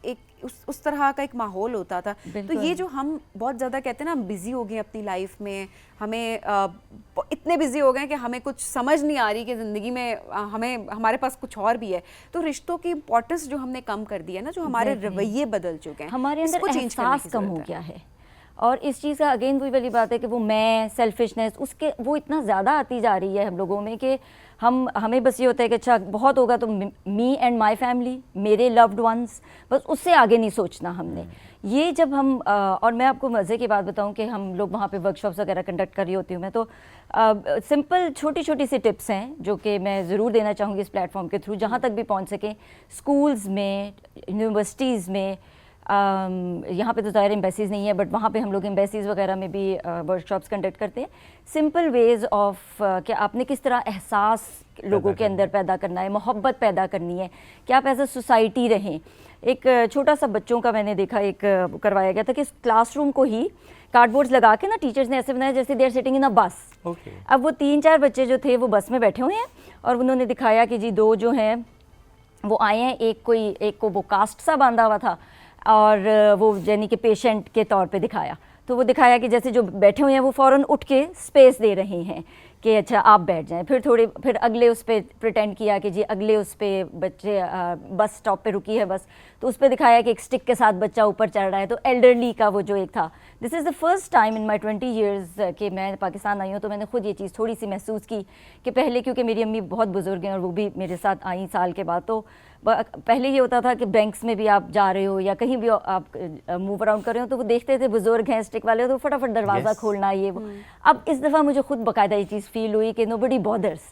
اس طرح کا ایک ماحول ہوتا تھا. تو یہ جو ہم بہت زیادہ کہتے ہیں نا بزی ہو گئے اپنی لائف میں, ہمیں اتنے بزی ہو گئے کہ ہمیں کچھ سمجھ نہیں آ رہی کہ زندگی میں ہمارے پاس کچھ اور بھی ہے. تو رشتوں کی امپورٹنس جو ہم نے کم کر دی ہے نا, جو ہمارے رویے بدل چکے ہیں, ہمارے اندر احساس کم ہو گیا ہے. اور اس چیز کا اگین وہی والی بات ہے کہ وہ میں سیلفشنس اس کے وہ اتنا زیادہ آتی جا رہی ہے ہم لوگوں میں کہ ہمیں بس یہ ہوتا ہے کہ اچھا بہت ہوگا تو می اینڈ مائی فیملی, میرے لوڈ ونس, بس اس سے آگے نہیں سوچنا ہم نے. یہ جب ہم اور میں آپ کو مزے کی بات بتاؤں کہ ہم لوگ وہاں پہ ورک شاپس وغیرہ کنڈکٹ کر رہی ہوتی ہوں میں, تو سمپل چھوٹی چھوٹی سی ٹپس ہیں جو کہ میں ضرور دینا چاہوں گی اس پلیٹ فارم کے تھرو, جہاں تک بھی پہنچ سکیں. اسکولز میں, یونیورسٹیز میں, یہاں پہ تو ظاہر ایمبیسیز نہیں ہے بٹ وہاں پہ ہم لوگ ایمبیسیز وغیرہ میں بھی ورک شاپس کنڈکٹ کرتے ہیں. سمپل ویز آف کہ آپ نے کس طرح احساس لوگوں کے اندر پیدا کرنا ہے, محبت پیدا کرنی ہے, کہ آپ ایز اے سوسائٹی رہیں. ایک چھوٹا سا بچوں کا میں نے دیکھا ایک کروایا گیا تھا کہ کلاس روم کو ہی کارڈ بورڈز لگا کے نا ٹیچرز نے ایسے بنایا جیسے دے آر سٹنگ ان اے بس. اب وہ 3-4 بچے جو تھے وہ بس میں بیٹھے ہوئے ہیں اور انہوں نے دکھایا کہ جی 2 جو ہیں وہ آئے ہیں, ایک کو وہ کاسٹ سا باندھا ہوا تھا اور وہ یعنی کہ پیشنٹ کے طور پہ دکھایا. تو وہ دکھایا کہ جیسے جو بیٹھے ہوئے ہیں وہ فوراً اٹھ کے اسپیس دے رہے ہیں کہ اچھا آپ بیٹھ جائیں. پھر اگلے اس پہ پریٹینڈ کیا کہ جی اگلے اس پہ بچے بس اسٹاپ پہ رکی ہے بس, تو اس پہ دکھایا کہ ایک اسٹک کے ساتھ بچہ اوپر چڑھ رہا ہے. تو ایلڈرلی کا وہ جو ایک تھا, this is the first time in my 20 years کہ میں پاکستان آئی ہوں, تو میں نے خود یہ چیز تھوڑی سی محسوس کی کہ پہلے کیونکہ میری امی بہت بزرگ ہیں اور وہ بھی میرے ساتھ آئیں سال کے بعد, تو پہلے یہ ہوتا تھا کہ بینکس میں بھی آپ جا رہے ہو یا کہیں بھی آپ موو اراؤنڈ کر رہے ہو تو وہ دیکھتے تھے بزرگ ہیں اسٹک والے, تو فٹافٹ دروازہ کھولنا یہ وہ. اب اس دفعہ مجھے خود باقاعدہ یہ چیز فیل ہوئی کہ nobody bothers,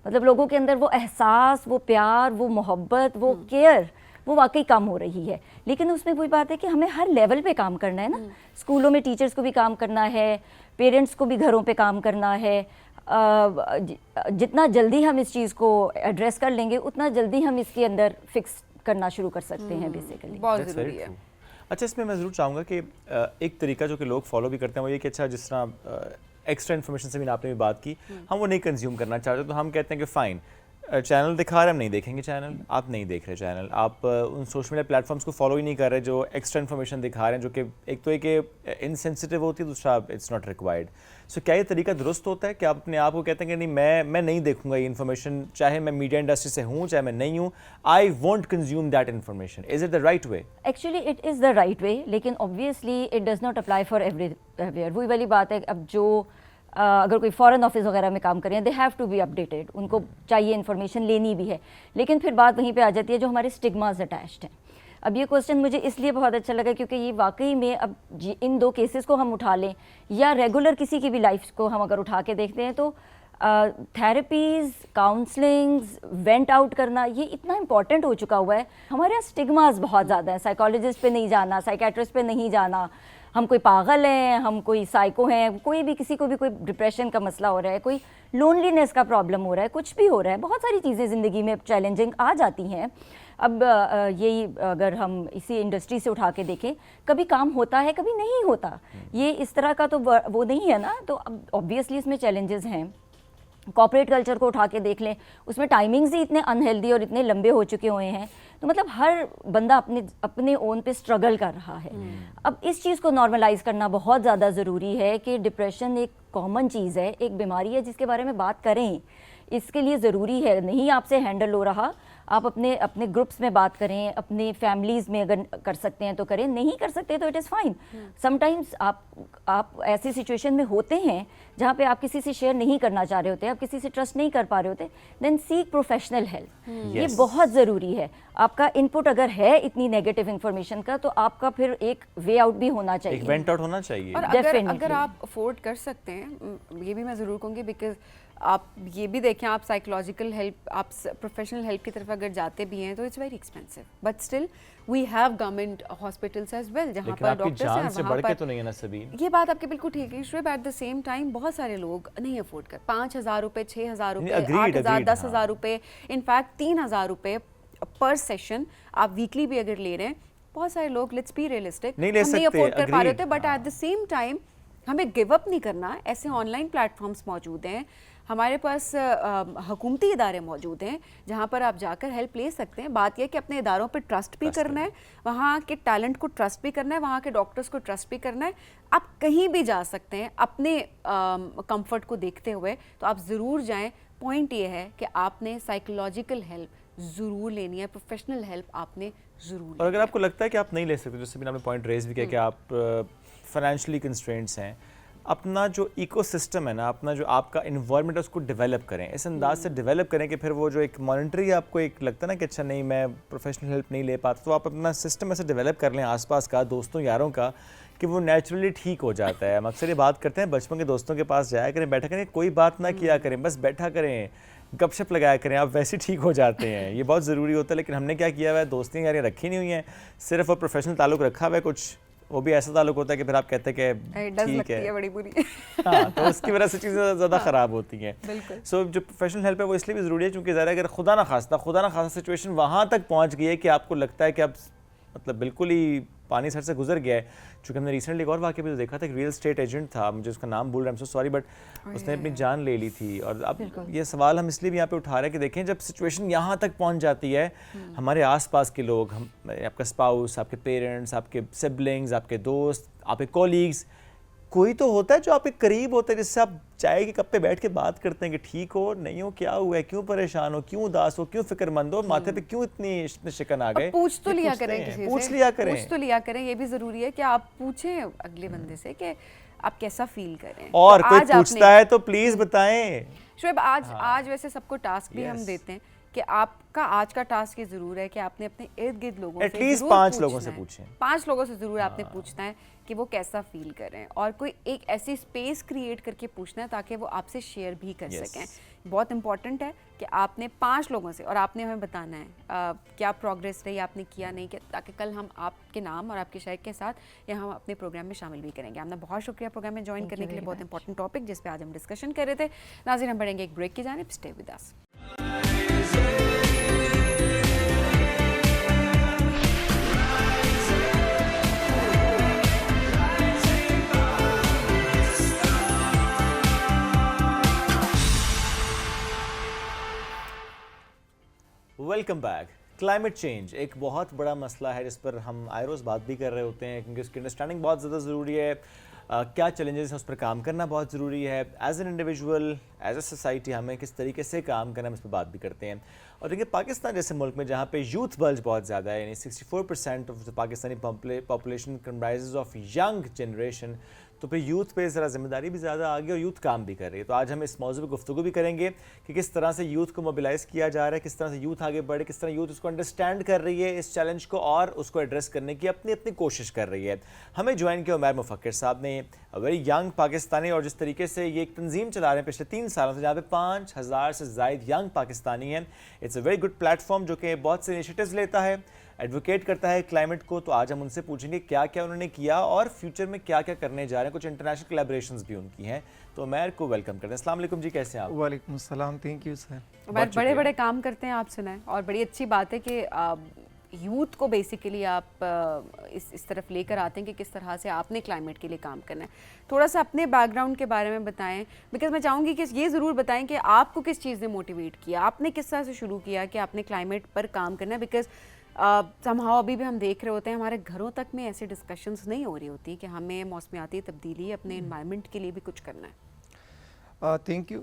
مطلب لوگوں کے اندر وہ احساس, وہ پیار, وہ محبت, وہ کیئر وہ واقعی کم ہو رہی ہے. لیکن اس میں وہی بات ہے کہ ہمیں ہر لیول پہ کام کرنا ہے نا. اسکولوں میں ٹیچرس کو بھی کام کرنا ہے, پیرنٹس کو بھی گھروں پہ کام کرنا ہے. جتنا جلدی ہم اس چیز کو ایڈریس کر لیں گے اتنا جلدی ہم اس کے اندر فکس کرنا شروع کر سکتے ہیں بیسیکلی. بہت ضروری ہے. اچھا, اس میں میں ضرور چاہوں گا کہ ایک طریقہ جو کہ لوگ فالو بھی کرتے ہیں وہ یہ کہ اچھا جس طرح ایکسٹرا انفارمیشن سے بھی آپ نے بھی بات کی, ہم وہ نہیں کنزیوم کرنا چاہتے تو ہم کہتے ہیں کہ فائن چینل دکھا رہے ہیں, ہم نہیں دیکھیں گے چینل, آپ نہیں دیکھ رہے چینل, آپ ان سوشل میڈیا پلیٹ فارمس کو فالو ہی نہیں کر رہے جو ایکسٹرا انفارمیشن دکھا رہے ہیں جو کہ ایک تو یہ کہ انسینسٹیو ہوتی ہے, دوسرا اٹس ناٹ ریکوائرڈ. سو کیا یہ طریقہ درست ہوتا ہے کہ آپ اپنے آپ کو کہتے ہیں کہ نہیں میں نہیں دیکھوں گا یہ انفارمیشن, چاہے میں میڈیا انڈسٹری سے ہوں چاہے میں نہیں ہوں, I won't consume that information. Is it the right way? Actually it is the right way, لیکن obviously it does not apply for every where. وہی والی بات ہے, اب جو اگر کوئی فارن آفس وغیرہ میں کام کر رہے ہیں they have to be updated, ان کو چاہیے انفارمیشن لینی بھی ہے. لیکن پھر بات وہیں پہ آ جاتی ہے جو ہمارے اسٹگماز اٹیچڈ ہیں. اب یہ کوسچن مجھے اس لیے بہت اچھا لگا کیونکہ یہ واقعی میں اب ان دو کیسز کو ہم اٹھا لیں یا ریگولر کسی کی بھی لائف کو ہم اگر اٹھا کے دیکھتے ہیں تو تھیراپیز, کاؤنسلنگز, وینٹ آؤٹ کرنا یہ اتنا امپورٹنٹ ہو چکا ہوا ہے. ہمارے یہاں اسٹگماز بہت زیادہ ہیں, سائیکالوجسٹ پہ نہیں جانا, سائیکیٹرسٹ پہ نہیں جانا, ہم کوئی پاگل ہیں, ہم کوئی سائیکو ہیں, کوئی بھی کسی کو بھی کوئی ڈپریشن کا مسئلہ ہو رہا ہے, کوئی لونلینس کا پرابلم ہو رہا ہے, کچھ بھی ہو رہا ہے, بہت ساری چیزیں زندگی میں چیلنجنگ آ جاتی ہیں. اب یہی اگر ہم اسی انڈسٹری سے اٹھا کے دیکھیں, کبھی کام ہوتا ہے کبھی نہیں ہوتا, یہ اس طرح کا تو وہ نہیں ہے نا. تو اب آبویسلی اس میں چیلنجز ہیں. کارپوریٹ کلچر کو اٹھا کے دیکھ لیں, اس میں ٹائمنگز ہی اتنے انہیلدی اور اتنے لمبے ہو چکے ہوئے ہیں. تو مطلب ہر بندہ اپنے اون پہ اسٹرگل کر رہا ہے. اب اس چیز کو نارملائز کرنا بہت زیادہ ضروری ہے کہ ڈپریشن ایک کامن چیز ہے, ایک بیماری ہے جس کے بارے میں بات کریں. اس کے لیے ضروری ہے, نہیں آپ سے ہینڈل ہو رہا, آپ اپنے گروپس میں بات کریں, اپنے فیملیز میں اگر کر سکتے ہیں تو کریں, نہیں کر سکتے تو it is fine. Sometimes آپ ایسی سچویشن میں ہوتے ہیں جہاں پہ آپ کسی سے شیئر نہیں کرنا چاہ رہے ہوتے, آپ کسی سے ٹرسٹ نہیں کر پا رہے ہوتے, دین سیک پروفیشنل ہیلپ. یہ بہت ضروری ہے. آپ کا ان پٹ اگر ہے اتنی نیگیٹو انفارمیشن کا تو آپ کا پھر ایک وے آؤٹ بھی ہونا چاہیے, ایک وینٹ آؤٹ ہونا چاہیے. اور اگر آپ افورڈ کر سکتے ہیں, یہ بھی میں ضرور کہوں گی, بیکاز آپ یہ بھی دیکھیں, آپ سائیکولوجیکل ہیلپ, آپ پروفیشنل ہیلپ کی طرف اگر جاتے بھی ہیں تو it's very expensive, but still we have government hospitals as well جہاں پر ڈاکٹرس ہیں, وہاں پر تو نہیں ہے نا سبھی. یہ بات آپ کی بالکل ٹھیک ہے Shoaib. At the same time بہت سارے لوگ نہیں افورڈ کر, 5,000 روپے, 6,000 روپے, 8,000, 10,000 روپے, انفیکٹ 3,000 روپے پر سیشن آپ ویکلی بھی اگر لے رہے ہیں. بہت سارے لوگ, لیٹس بی ریئلسٹک, ہم نہیں افورڈ کر پا رہے ہوتے, but at the same time ہمیں گیو اپ نہیں کرنا. ایسے آن لائن پلیٹ فارمس موجود ہیں, ہمارے پاس حکومتی ادارے موجود ہیں جہاں پر آپ جا کر ہیلپ لے سکتے ہیں. بات یہ کہ اپنے اداروں پہ ٹرسٹ بھی کرنا ہے, وہاں کے ٹیلنٹ کو ٹرسٹ بھی کرنا ہے, وہاں کے ڈاکٹرس کو ٹرسٹ بھی کرنا ہے. آپ کہیں بھی جا سکتے ہیں اپنے کمفرٹ کو دیکھتے ہوئے, تو آپ ضرور جائیں. پوائنٹ یہ ہے کہ آپ نے سائیکولوجیکل ہیلپ ضرور لینی ہے, پروفیشنل ہیلپ آپ نے ضرور. اور اگر آپ کو لگتا ہے کہ آپ نہیں لے سکتے, جیسے بھی آپ نے پوائنٹ ریز بھی کیا کہ آپ فائنینشلی کنسٹرینٹس ہیں, اپنا جو ایکو سسٹم ہے نا, اپنا جو آپ کا انوائرمنٹ ہے اس کو ڈیولپ کریں, اس انداز سے ڈیولپ کریں کہ پھر وہ جو ایک مانیٹری آپ کو ایک لگتا ہے نا کہ اچھا نہیں میں پروفیشنل ہیلپ نہیں لے پاتا, تو آپ اپنا سسٹم ایسے ڈیولپ کر لیں آس پاس کا, دوستوں یاروں کا, کہ وہ نیچرلی ٹھیک ہو جاتا ہے. ہم اکثر یہ بات کرتے ہیں بچپن کے دوستوں کے پاس جایا کریں, بیٹھا کریں, کوئی بات نہ کیا کریں, بس بیٹھا کریں, گپ شپ لگایا کریں, آپ ویسے ٹھیک ہو جاتے ہیں. یہ بہت ضروری ہوتا ہے. لیکن ہم نے کیا کیا ہوا ہے, دوستیاں یاریاں رکھی نہیں ہوئی ہیں, صرف وہ پروفیشنل تعلق رکھا ہوا ہے. کچھ وہ بھی ایسا تعلق ہوتا ہے کہ پھر آپ کہتے ہیں کہ ٹھیک ہے, بڑی بری, ہاں, تو اس کی وجہ سے چیزیں زیادہ خراب ہوتی ہیں. سو جو پروفیشنل ہیلپ ہے وہ اس لیے بھی ضروری ہے کیونکہ ذرا اگر خدا نہ خواستہ سچویشن وہاں تک پہنچ گئی ہے کہ آپ کو لگتا ہے کہ اب مطلب بالکل ہی پانی سر سے گزر گیا ہے. چونکہ ہم نے ریسنٹلی ایک اور واقعہ بھی دیکھا تھا, ایک ریئل اسٹیٹ ایجنٹ تھا, مجھے اس کا نام بھول رہا ہوں, سو سوری, بٹ اس نے اپنی جان لے لی تھی. اور اب یہ سوال ہم اس لیے بھی یہاں پہ اٹھا رہے ہیں کہ دیکھیں جب سچویشن یہاں تک پہنچ جاتی ہے, ہمارے آس پاس کے لوگ, آپ کا اسپاؤس, آپ کے پیرنٹس, آپ کے سبلنگز, آپ کے دوست, آپ کے کولیگز, کوئی تو ہوتا ہے جو آپ کے قریب ہوتا ہے, جس سے آپ چائے کے کپ پہ بیٹھ کے بات کرتے ہیں کہ ٹھیک ہو, نہیں ہو, کیا ہوا ہے, کیوں پریشان ہو, کیوں اداس ہو, کیوں فکر مند ہو, ماتھے پہ کیوں اتنی شکن آ گئے. پوچھ تو لیا کریں کسی سے, پوچھ تو لیا کریں. یہ بھی ضروری ہے کہ آپ پوچھیں اگلے بندے سے کہ آپ کیسا فیل کریں. اور کوئی پوچھتا ہے تو پلیز بتائیں. شعیب آج ویسے سب کو ٹاسک بھی ہم دیتے ہیں کہ آپ کا آج کا ٹاسک یہ ضرور ہے کہ آپ نے اپنے ارد گرد لوگوں سے ایٹ لیسٹ 5 لوگوں سے پوچھیں, 5 لوگوں سے ضرور آپ نے پوچھنا ہے کہ وہ کیسا فیل کر رہے ہیں, اور کوئی ایک ایسی اسپیس کریٹ کر کے پوچھنا ہے تاکہ وہ آپ سے شیئر بھی کر سکیں. بہت امپورٹنٹ ہے کہ آپ نے 5 لوگوں سے اور آپ نے ہمیں بتانا ہے کیا پروگریس رہی آپ نے کیا نہیں کیا, تاکہ کل ہم آپ کے نام اور آپ کے شہر کے ساتھ یہ ہم اپنے پروگرام میں شامل بھی کریں گے. آپ نے بہت شکریہ پروگرام میں جوائن کرنے کے لیے, بہت امپورٹنٹ ٹاپک جس پہ آج ہم ڈسکشن کر رہے تھے. ناظرین ہم بڑھیں گے ایک بریک کی جانب, stay with us. Welcome back. Climate change ایک بہت بڑا مسئلہ ہے جس پر ہم آئے روز بات بھی کر رہے ہوتے ہیں, کیونکہ اس کی انڈرسٹینڈنگ بہت زیادہ ضروری ہے. کیا چیلنجز ہیں اس پر کام کرنا بہت ضروری ہے. As an individual, as a society ہمیں کس طریقے سے کام کرنا, ہم اس پہ بات بھی کرتے ہیں. اور دیکھیے پاکستان جیسے ملک میں جہاں پہ یوتھ بلج بہت زیادہ ہے, یعنی 64% of the Pakistani population کمپرائزز of young generation, تو پھر یوتھ پہ ذرا ذمہ داری بھی زیادہ آ گئی اور یوتھ کام بھی کر رہی ہے. تو آج ہم اس موضوع پہ گفتگو بھی کریں گے کہ کس طرح سے یوتھ کو موبیلائز کیا جا رہا ہے, کس طرح سے یوتھ آگے بڑھے, کس طرح یوتھ اس کو انڈرسٹینڈ کر رہی ہے اس چیلنج کو اور اس کو ایڈریس کرنے کی اپنی کوشش کر رہی ہے. ہمیں جوائن کیا عمیر مفکر صاحب نے, ویری ینگ پاکستانی, اور جس طریقے سے یہ ایک تنظیم چلا رہے ہیں پچھلے 3 سالوں سے جہاں پہ 5000 سے زائد ینگ پاکستانی ہیں. It's a very good platform جو کہ بہت سے انیشیٹیوز لیتا ہے, ایڈوکیٹ کرتا ہے کلائمیٹ کو. تو آج ہم ان سے پوچھیں گے کیا کیا انہوں نے کیا اور فیوچر میں کیا کیا کرنے جا رہے ہیں. کچھ انٹرنیشنل کولیبریشنز بھی ان کی ہیں. تو عمیر کو ویلکم کرتے ہیں. السلام علیکم جی, کیسے ہیں آپ؟ وعلیکم السلام, تھینک یو سر. عمیر بڑے بڑے کام کرتے ہیں آپ سنائیں, اور بڑی اچھی بات ہے کہ یوتھ کو بیسیکلی آپ اس طرف لے کر آتے ہیں کہ کس طرح سے آپ نے کلائمیٹ کے لیے کام کرنا ہے. تھوڑا سا اپنے بیک گراؤنڈ کے بارے میں بتائیں, بیکاز میں چاہوں گی کہ یہ ضرور بتائیں کہ آپ کو کس چیز نے موٹیویٹ کیا, آپ نے کس طرح سے شروع کیا کہ آپ نے کلائمیٹ پر کام کرنا ہے. بیکاز سمہاؤ ابھی بھی ہم دیکھ رہے ہوتے ہیں ہمارے گھروں تک میں ایسی ڈسکشنز نہیں ہو رہی ہوتی کہ ہمیں موسمیاتی تبدیلی اپنے انوائرمنٹ کے لیے بھی کچھ کرنا ہے. Thank you.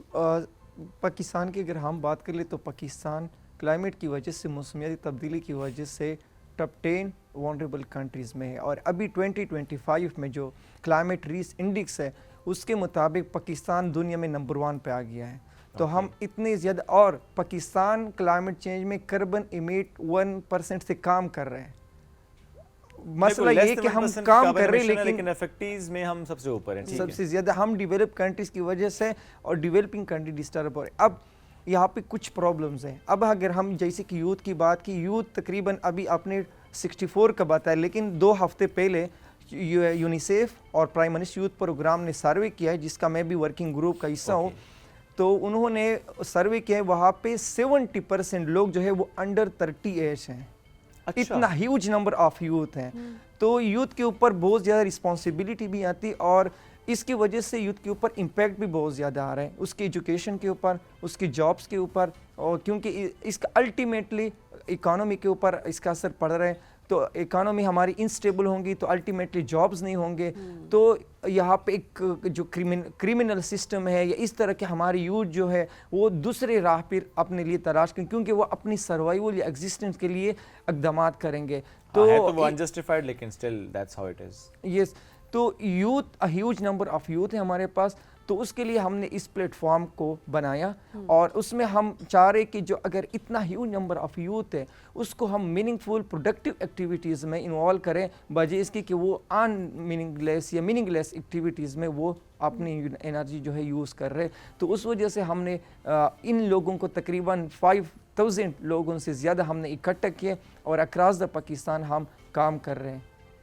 پاکستان کی اگر ہم بات کر لیں تو پاکستان کلائمیٹ کی وجہ سے, موسمیاتی تبدیلی کی وجہ سے ٹاپ 10 وانریبل کنٹریز میں ہے. اور ابھی 2025 میں جو کلائمیٹ ریس انڈیکس ہے اس کے مطابق پاکستان دنیا میں نمبر 1 پہ آ گیا ہے. تو ہم اتنے زیادہ, اور پاکستان کلائمیٹ چینج میں کاربن ایمیٹ 1% سے کام کر رہے ہیں. مسئلہ یہ کہ ہم کام کر رہے ہیں لیکن افیکٹیز میں ہم سب سے اوپر ہیں, سب سے زیادہ ہم ڈیولپ کنٹریز کی وجہ سے, اور ڈیولپنگ کنٹری ڈسٹرب ہو رہے ہیں. اب یہاں پہ کچھ پرابلمز ہیں. اب اگر ہم جیسے کہ یوتھ کی بات کی, یوتھ تقریباً ابھی اپنے 64 کا بتایا, لیکن 2 ہفتے پہلے یونیسیف اور پرائم منسٹر یوتھ پروگرام نے سروے کیا ہے جس کا میں بھی ورکنگ گروپ کا حصہ ہوں. تو انہوں نے سروے کیا ہے, وہاں پہ 70% لوگ جو ہے وہ انڈر 30 ایج ہیں. اتنا ہیوج نمبر آف یوتھ ہیں. تو یوتھ کے اوپر بہت زیادہ رسپانسبلٹی بھی آتی, اور اس کی وجہ سے یوتھ کے اوپر امپیکٹ بھی بہت زیادہ آ رہا ہے, اس کی ایجوکیشن کے اوپر, اس کی جابس کے اوپر, اور کیونکہ اس کا الٹیمیٹلی اکانومی کے اوپر اس کا اثر پڑ رہا ہے. تو اکانومی ہماری انسٹیبل ہوں گی تو الٹیمیٹلی جابز نہیں ہوں گے. تو یہاں پہ ایک جو کرمنل سسٹم ہے یا اس طرح کے ہماری یوتھ جو ہے وہ دوسرے راہ پھر اپنے لیے تلاش کریں, کیونکہ وہ اپنی سروائیول یا ایگزسٹنس کے لیے اقدامات کریں گے. تو وہ انجسٹیفائڈ, لیکن still that's how it is. Yes, تو youth huge number of youth ہے ہمارے پاس. تو اس کے لیے ہم نے اس پلیٹ فارم کو بنایا, اور اس میں ہم چاہ رہے کہ جو اگر اتنا ہیوج نمبر آف یوتھ ہے اس کو ہم میننگ فل پروڈکٹیو ایکٹیویٹیز میں انوالو کریں, بجائے اس کی کہ وہ ان میننگ لیس یا میننگ لیس ایکٹیویٹیز میں وہ اپنی انرجی جو ہے یوز کر رہے. تو اس وجہ سے ہم نے ان لوگوں کو تقریباً 5000 لوگوں سے زیادہ ہم نے اکٹھا کیے, اور اکراس دا پاکستان ہم کام کر رہے ہیں.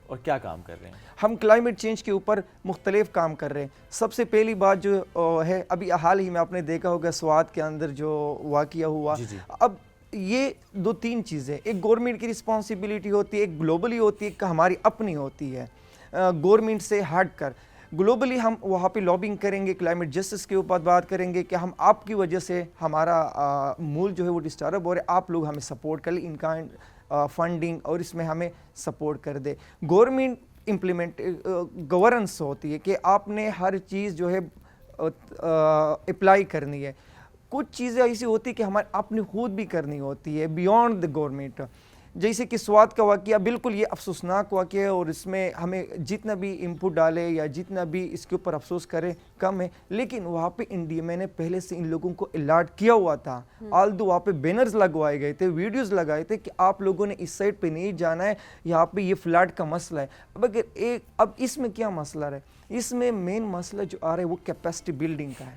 اور کیا کام کر رہے ہیں؟ ہم کلائمیٹ چینج کے اوپر مختلف کام کر رہے ہیں. سب سے پہلی بات جو ہے, ابھی حال ہی میں آپ نے دیکھا ہوگا سوات کے اندر جو واقعہ ہوا. اب یہ 2-3 چیزیں, ایک گورنمنٹ کی رسپانسبلٹی ہوتی ہے, ایک گلوبلی ہوتی ہے, ایک ہماری اپنی ہوتی ہے. گورنمنٹ سے ہٹ کر گلوبلی ہم وہاں پہ لابنگ کریں گے, کلائمیٹ جسٹس کے اوپر بات کریں گے کہ ہم آپ کی وجہ سے ہمارا ملک جو ہے وہ ڈسٹرب ہو رہا ہے, آپ لوگ ہمیں سپورٹ کر لیں, ان کا فنڈنگ اور اس میں ہمیں سپورٹ کر دے. گورنمنٹ گورننس ہوتی ہے کہ آپ نے ہر چیز جو ہے اپلائی کرنی ہے. کچھ چیزیں ایسی ہوتی ہیں کہ ہمارے آپ نے خود بھی کرنی ہوتی ہے بیونڈ دا گورنمنٹ. جیسے کہ سوات کا واقعہ بالکل یہ افسوسناک واقعہ ہے, اور اس میں ہمیں جتنا بھی انپٹ ڈالے یا جتنا بھی اس کے اوپر افسوس کرے کم ہے. لیکن وہاں پہ انڈیا میں نے پہلے سے ان لوگوں کو الرٹ کیا ہوا تھا, آلدو وہاں پہ بینرز لگوائے گئے تھے, ویڈیوز لگائے تھے کہ آپ لوگوں نے اس سائڈ پہ نہیں جانا ہے, یہاں پہ یہ فلڈ کا مسئلہ ہے. اب اس میں کیا مسئلہ ہے, اس میں مین مسئلہ جو آ رہا ہے وہ کیپیسٹی بلڈنگ کا ہے.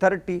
30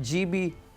GB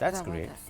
That's great.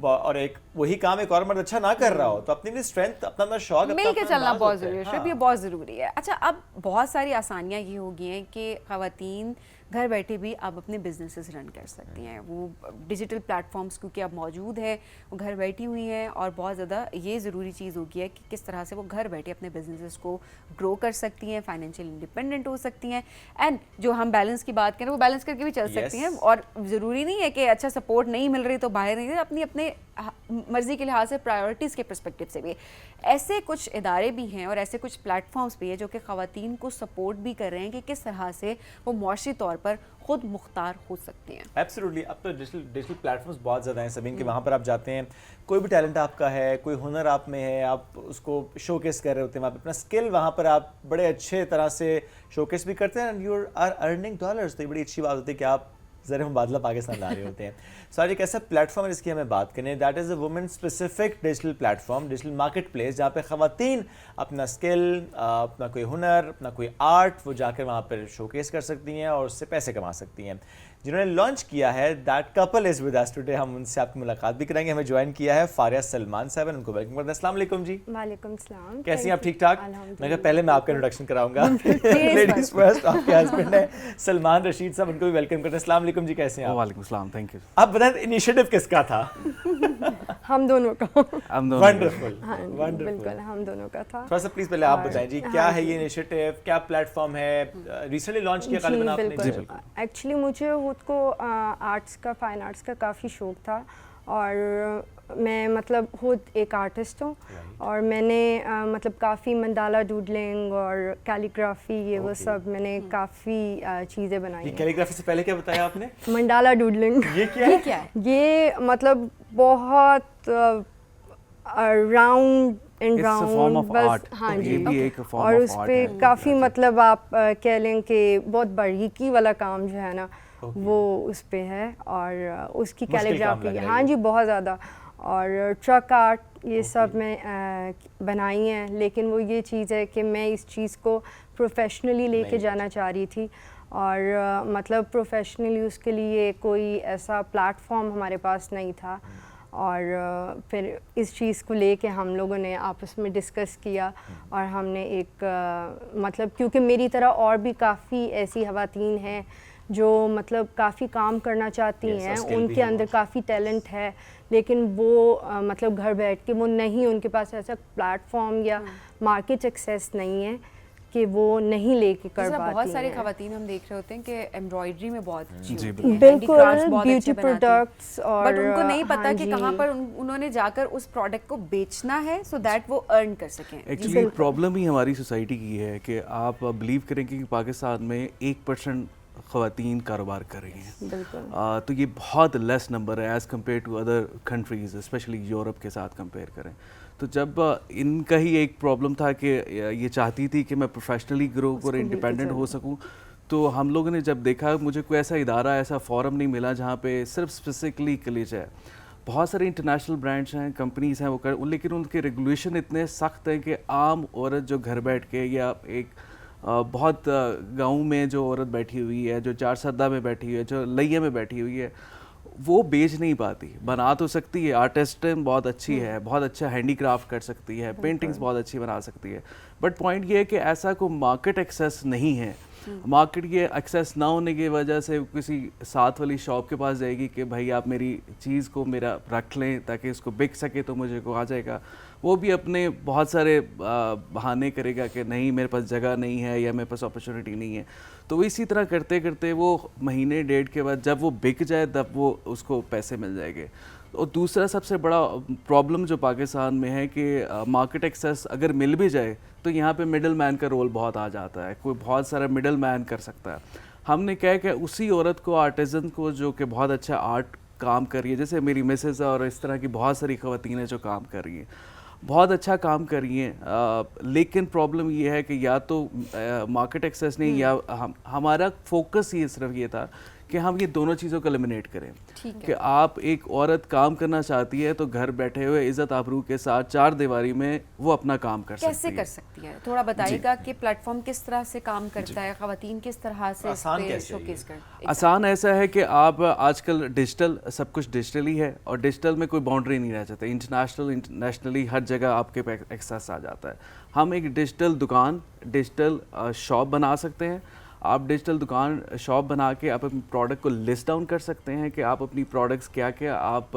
اور ایک وہی کام ایک اور مرد اچھا نہ کر رہا ہو تو اپنی اسٹرینتھ اپنا شوق مل کے چلنا بہت ضروری ہے شب، یہ بہت ضروری ہے. اچھا اب بہت ساری آسانیاں یہ ہو گئی ہیں کہ خواتین گھر بیٹھے بھی اب اپنے بزنسز رن کر سکتی ہیں. وہ ڈیجیٹل پلیٹ فارمز کیونکہ اب موجود ہیں، وہ گھر بیٹھی ہوئی ہیں، اور بہت زیادہ یہ ضروری چیز ہو گئی ہے کہ کس طرح سے وہ گھر بیٹھے اپنے بزنسز کو گرو کر سکتی ہیں، فائنینشیل انڈیپینڈنٹ ہو سکتی ہیں. اینڈ جو ہم بیلنس کی بات کریں وہ بیلنس کر کے بھی چل سکتی ہیں، اور ضروری نہیں ہے کہ اچھا سپورٹ نہیں مل رہی تو باہر نہیں، اپنے مرضی کے لحاظ سے پرائیورٹیز کے پرسپیکٹو سے بھی. ایسے کچھ ادارے بھی ہیں اور ایسے کچھ پلیٹ فارمز بھی ہیں جو کہ خواتین کو سپورٹ بھی کر رہے ہیں کہ کس طرح سے وہ معاشی طور پر خود مختار ہو سکتی ہیں. ایبسلیوٹلی. اب تو ڈیجیٹل پلیٹ فارمز بہت زیادہ ہیں سبین، کہ وہاں پر آپ جاتے ہیں، کوئی بھی ٹیلنٹ آپ کا ہے، کوئی ہنر آپ میں ہے، آپ اس کو شو کیس کر رہے ہوتے ہیں، وہاں پہ اپنا اسکل وہاں پر آپ بڑے اچھے طرح سے شو کیس بھی کرتے ہیں، and you are earning dollars. تو یہ بڑی اچھی بات ہوتی ہے کہ آپ زر مبادلہ پاکستان لا رہے ہوتے ہیں. سو آج ایک ایسا پلیٹ فارم ہے جس کی ہمیں بات کریں، that is a woman specific digital plate form, digital market place, جہاں پہ خواتین اپنا اسکل، اپنا کوئی ہنر، اپنا کوئی آرٹ وہ جا کر وہاں پر شو کیس کر سکتی ہیں اور اس سے پیسے کما سکتی ہیں. جنہوں نے لانچ کیا ہے that couple is with us today. ہم ان سے آپ کی ملاقات بھی کریں گے. ہمیں جوائن کیا ہے فاریہ سلمان صاحب، ان کو ویلکم کرتے ہیں. السلام علیکم جی. وعلیکم السلام. کیسی ہیں آپ؟ ٹھیک ٹھاک. میں کہا پہلے میں آپ کا انٹروڈکشن کراؤں گا. Ladies first. آپ کے ہسبینڈ ہیں سلمان رشید صاحب، ان کو بھی ویلکم کرتے ہیں. السلام علیکم جی، کیسے ہیں آپ؟ وعلیکم السلام. Thank you. آپ بتائیں انیشیٹو کس کا تھا؟ ہم دونوں کا. ونڈرفل. بالکل ہم دونوں کا تھا. تھوڑا سا پلیز پہلے آپ بتائیں جی کیا ہے یہ انیشیٹو، کیا پلیٹ فارم ہے، ریسنٹلی لانچ کیا غالباً آپ نے؟ بالکل. ایکچولی مجھے خود کو آرٹس کا، فائن آرٹس کا کافی شوق تھا، اور میں مطلب خود ایک آرٹسٹ ہوں، اور میں نے مطلب کافی منڈالا ڈوڈلنگ اور کیلیگرافی یہ وہ سب میں نے کافی چیزیں بنائی ہیں. کیلیگرافی سے پہلے کیا بتایا آپ نے؟ منڈالا ڈوڈلنگ. یہ کیا ہے؟ یہ مطلب بہت راؤنڈ اینڈ راؤنڈ بس. ہاں جی. اور اس پہ کافی مطلب آپ کہہ لیں کہ بہت باریکی والا کام جو ہے نا وہ اس پہ ہے، اور اس کی کیلیگرافی ہاں جی بہت زیادہ. اور ٹرک آرٹ یہ سب میں بنائی ہیں، لیکن وہ یہ چیز ہے کہ میں اس چیز کو پروفیشنلی لے کے جانا چاہ رہی تھی، اور مطلب پروفیشنلی اس کے لیے کوئی ایسا پلیٹ فارم ہمارے پاس نہیں تھا. اور پھر اس چیز کو لے کے ہم لوگوں نے آپس میں ڈسکس کیا، اور ہم نے ایک مطلب کیونکہ میری طرح اور بھی کافی ایسی خواتین ہیں جو مطلب کافی کام کرنا چاہتی ہیں، ان کے اندر کافی ٹیلنٹ ہے، لیکن وہ مطلب گھر بیٹھ کے وہ نہیں، ان کے پاس ایسا پلیٹ فارم یا مارکیٹ ایکسیس نہیں ہے کہ وہ نہیں لے کے کر پاتی ہیں. بہت ساری خواتین ہم دیکھ رہے ہوتے ہیں کہ ایمبرائڈری میں بہت اچھی بالکل بیوٹی پروڈکٹس، اور بٹ ان کو نہیں پتا کہ کہاں پر انہوں نے جا کر اس پروڈکٹ کو بیچنا ہے سو دیٹ وہ ارن کر سکیں. ایکچولی پرابلم ہی ہماری سوسائٹی کی ہے کہ آپ بلیو کریں کہ پاکستان میں 1% خواتین کاروبار کر رہی ہیں، تو یہ بہت لیس نمبر ہے as compare to other countries, especially Europe کے ساتھ کمپیئر کریں. تو جب ان کا ہی ایک پرابلم تھا کہ یہ چاہتی تھی کہ میں پروفیشنلی گرو اور انڈیپینڈنٹ ہو سکوں، تو ہم لوگوں نے جب دیکھا مجھے کوئی ایسا ادارہ، ایسا فورم نہیں ملا جہاں پہ صرف اسپیسیفکلی کلیج ہے. بہت سارے انٹرنیشنل برانڈس ہیں، کمپنیز ہیں وہ لیکن ان کے ریگولیشن اتنے سخت ہیں کہ عام عورت جو گھر بیٹھ کے یا ایک بہت گاؤں میں جو عورت بیٹھی ہوئی ہے، جو چار سدہ میں بیٹھی ہوئی ہے، جو لئیے میں بیٹھی ہوئی ہے، وہ بیچ نہیں پاتی. بنا تو سکتی ہے، آرٹسٹ بہت اچھی ہے، بہت اچھا ہینڈی کرافٹ کر سکتی ہے، پینٹنگز بہت اچھی بنا سکتی ہے، بٹ پوائنٹ یہ ہے کہ ایسا کوئی مارکیٹ ایکسیس نہیں ہے. مارکیٹ یہ ایکسیس نہ ہونے کی وجہ سے کسی ساتھ والی شاپ کے پاس جائے گی کہ بھائی آپ میری چیز کو میرا رکھ لیں تاکہ اس کو بک سکے تو مجھے کو آ جائے گا. وہ بھی اپنے بہت سارے بہانے کرے گا کہ نہیں میرے پاس جگہ نہیں ہے یا میرے پاس اپرچونیٹی نہیں ہے. تو اسی طرح کرتے کرتے وہ مہینے ڈیڑھ کے بعد جب وہ بک جائے تب وہ اس کو پیسے مل جائیں گے. اور دوسرا سب سے بڑا پرابلم جو پاکستان میں ہے کہ مارکیٹ ایکسیس اگر مل بھی جائے تو یہاں پہ مڈل مین کا رول بہت آ جاتا ہے، کوئی بہت سارا مڈل مین کر سکتا ہے. ہم نے کہا کہ اسی عورت کو، آرٹیزن کو جو کہ بہت اچھا آرٹ کام کر رہی ہے، جیسے میری مسز اور اس طرح کی بہت ساری خواتین ہیں جو کام کر رہی ہیں، بہت اچھا کام کر رہی ہیں، لیکن پرابلم یہ ہے کہ یا تو مارکیٹ ایکسیس نہیں، یا ہمارا فوکس یہ صرف یہ تھا کہ ہم یہ دونوں چیزوں کو ایلیمنیٹ کریں کہ آپ ایک عورت کام کرنا چاہتی ہے تو گھر بیٹھے ہوئے عزت آبرو کے ساتھ 4 دیواری میں وہ اپنا کام کر سکتی ہے. کیسے کر سکتی ہے؟ تھوڑا بتائیے گا کہ پلیٹ فارم کس طرح سے کام کرتا ہے, خواتین کس طرح سے اس پہ شوکیس کرتے. آسان ایسا ہے کہ آپ آج کل ڈیجیٹل, سب کچھ ڈیجیٹل ہی ہے اور ڈیجیٹل میں کوئی باؤنڈری نہیں رہ جاتا, انٹرنیشنلی ہر جگہ آپ کے ایکسیس آ جاتا ہے. ہم ایک ڈیجیٹل دکان, ڈیجیٹل شاپ بنا سکتے ہیں. آپ ڈیجیٹل دکان شاپ بنا کے آپ اپنی پروڈکٹ کو لسٹ ڈاؤن کر سکتے ہیں کہ آپ اپنی پروڈکٹس کیا کیا آپ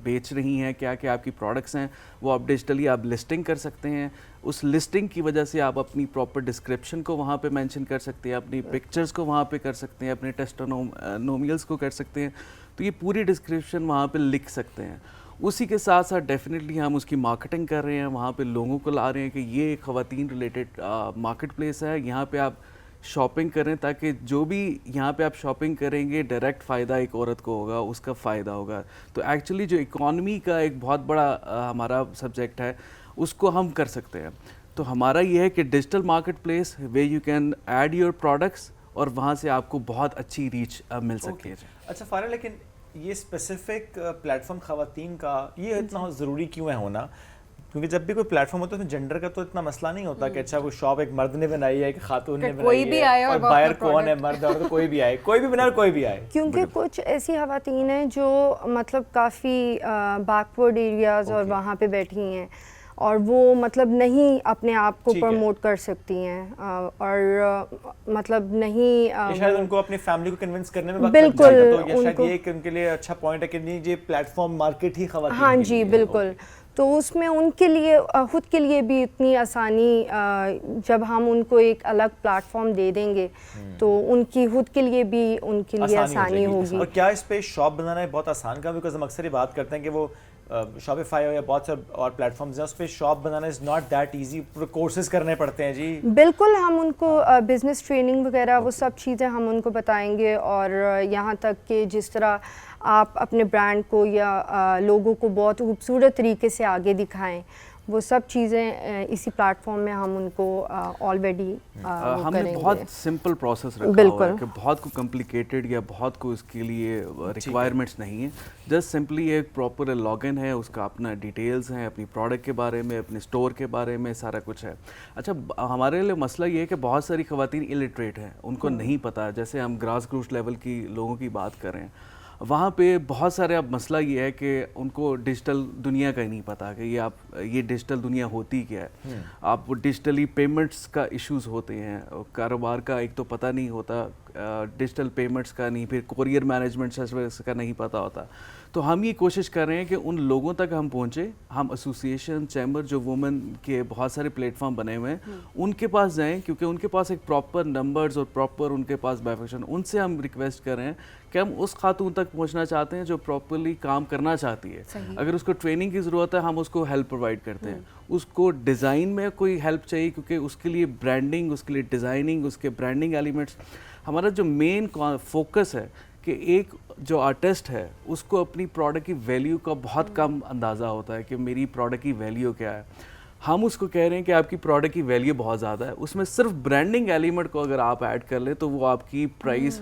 بیچ رہی ہیں, کیا کیا آپ کی پروڈکٹس ہیں, وہ آپ ڈیجیٹلی آپ لسٹنگ کر سکتے ہیں. اس لسٹنگ کی وجہ سے آپ اپنی پراپر ڈسکرپشن کو وہاں پہ مینشن کر سکتے ہیں, اپنی پکچرز کو وہاں پہ کر سکتے ہیں, اپنے ٹیسٹونومیلز کو کر سکتے ہیں. تو یہ پوری ڈسکرپشن وہاں پہ لکھ سکتے ہیں. اسی کے ساتھ ساتھ ڈیفینیٹلی ہم اس کی مارکیٹنگ کر رہے ہیں, وہاں پہ لوگوں کو لا رہے ہیں کہ یہ ایک خواتین ریلیٹڈ مارکیٹ پلیس ہے, یہاں پہ آپ شاپنگ کریں تاکہ جو بھی یہاں پہ آپ شاپنگ کریں گے ڈائریکٹ فائدہ ایک عورت کو ہوگا, اس کا فائدہ ہوگا. تو ایکچولی جو اکانومی کا ایک بہت بڑا ہمارا سبجیکٹ ہے اس کو ہم کر سکتے ہیں. تو ہمارا یہ ہے کہ digital marketplace way you can add your products اور وہاں سے آپ کو بہت اچھی ریچ مل سکتی ہے. اچھا فارغ, لیکن یہ اسپیسیفک پلیٹ فارم خواتین کا یہ اتنا ضروری کیوں ہے ہونا؟ کیونکہ جب بھی کوئی پلیٹ فارم ہوتا ہے تو جینڈر کا تو اتنا مسئلہ نہیں ہوتا کہ اچھا وہ شاپ ایک مرد نے بنائی ہے, ایک خاتون نے بنائی ہے, اور بائر کون ہے, مرد ہے, اور کوئی بھی آئے, کوئی بھی بنائے, کوئی بھی آئے. کیونکہ کچھ ایسی خواتین ہیں جو مطلب کافی بیکورڈ ایریاز اور وہاں پہ بیٹھی ہیں اور وہ مطلب نہیں اپنے آپ کو پروموٹ کر سکتی ہیں اور مطلب نہیں شاید ان کو اپنی فیملی کو کنونس کرنے میں بالکل شاید یہ کہ ان کے لیے اچھا پوائنٹ ہے کہ نہیں یہ پلیٹ فارم مارکیٹ ہی خواتین. ہاں جی بالکل. تو اس میں ان کے لیے خود کے لیے بھی اتنی آسانی, جب ہم ان کو ایک الگ پلیٹ فارم دے دیں گے تو ان کی خود کے لیے بھی ان کے لیے آسانی ہوگی. اور کیا اس پہ شاپ بنانا ہے بہت آسان کام؟ بیکاز ہم اکثر یہ بات کرتے ہیں کہ وہ شاپیفائی یا بہت سے اور پلیٹ فارمز ہیں, اس پہ shop banana is not that easy, پورے کورسز کرنے پڑتے ہیں. جی بالکل, ہم ان کو بزنس ٹریننگ وغیرہ وہ سب چیزیں ہم ان کو بتائیں گے, اور یہاں تک کہ جس طرح آپ اپنے برانڈ کو یا لوگوں کو بہت خوبصورت طریقے سے آگے دکھائیں, وہ سب چیزیں اسی پلیٹ فارم میں ہم ان کو آلریڈی ہم نے بہت سمپل پروسیس رکھا ہوا ہے کہ بہت کو کمپلیکیٹڈ یا بہت کو اس کے لیے ریکوائرمنٹس نہیں ہیں. جسٹ سمپلی ایک پراپر لاگ ان ہے, اس کا اپنا ڈیٹیلز ہیں, اپنی پروڈکٹ کے بارے میں, اپنے اسٹور کے بارے میں, سارا کچھ ہے. اچھا ہمارے لیے مسئلہ یہ ہے کہ بہت ساری خواتین الٹریٹ ہیں, ان کو نہیں پتہ. جیسے ہم گراس روٹ لیول کی لوگوں کی بات کر رہے ہیں, وہاں پہ بہت سارے اب مسئلہ یہ ہے کہ ان کو ڈیجیٹل دنیا کا ہی نہیں پتہ کہ یہ ڈیجیٹل دنیا ہوتی کیا ہے. آپ ڈیجیٹلی پیمنٹس کا ایشوز ہوتے ہیں, کاروبار کا ایک تو پتہ نہیں ہوتا, ڈیجیٹل پیمنٹس کا نہیں, پھر کوریئر مینجمنٹ کا نہیں پتہ ہوتا. تو ہم یہ کوشش کر رہے ہیں کہ ان لوگوں تک ہم پہنچے. ہم ایسوسیشن چیمبر جو وومن کے بہت سارے پلیٹ فارم بنے ہوئے ہیں ان کے پاس جائیں, کیونکہ ان کے پاس ایک پراپر نمبرز اور پراپر ان کے پاس بائیفیکشن. ان سے ہم ریکویسٹ کر رہے ہیں کہ ہم اس خاتون تک پہنچنا چاہتے ہیں جو پراپرلی کام کرنا چاہتی ہے. اگر اس کو ٹریننگ کی ضرورت ہے ہم اس کو ہیلپ پرووائڈ کرتے ہیں. اس کو ڈیزائن میں کوئی ہیلپ چاہیے کیونکہ اس کے لیے برانڈنگ, اس کے لیے ڈیزائننگ, اس کے برانڈنگ ایلیمنٹس. ہمارا جو مین فوکس ہے کہ ایک جو آرٹسٹ ہے اس کو اپنی پروڈکٹ کی ویلیو کا بہت کم اندازہ ہوتا ہے کہ میری پروڈکٹ کی ویلیو کیا ہے. ہم اس کو کہہ رہے ہیں کہ آپ کی پروڈکٹ کی ویلیو بہت زیادہ ہے, اس میں صرف برانڈنگ ایلیمنٹ کو اگر آپ ایڈ کر لیں تو وہ آپ کی پرائز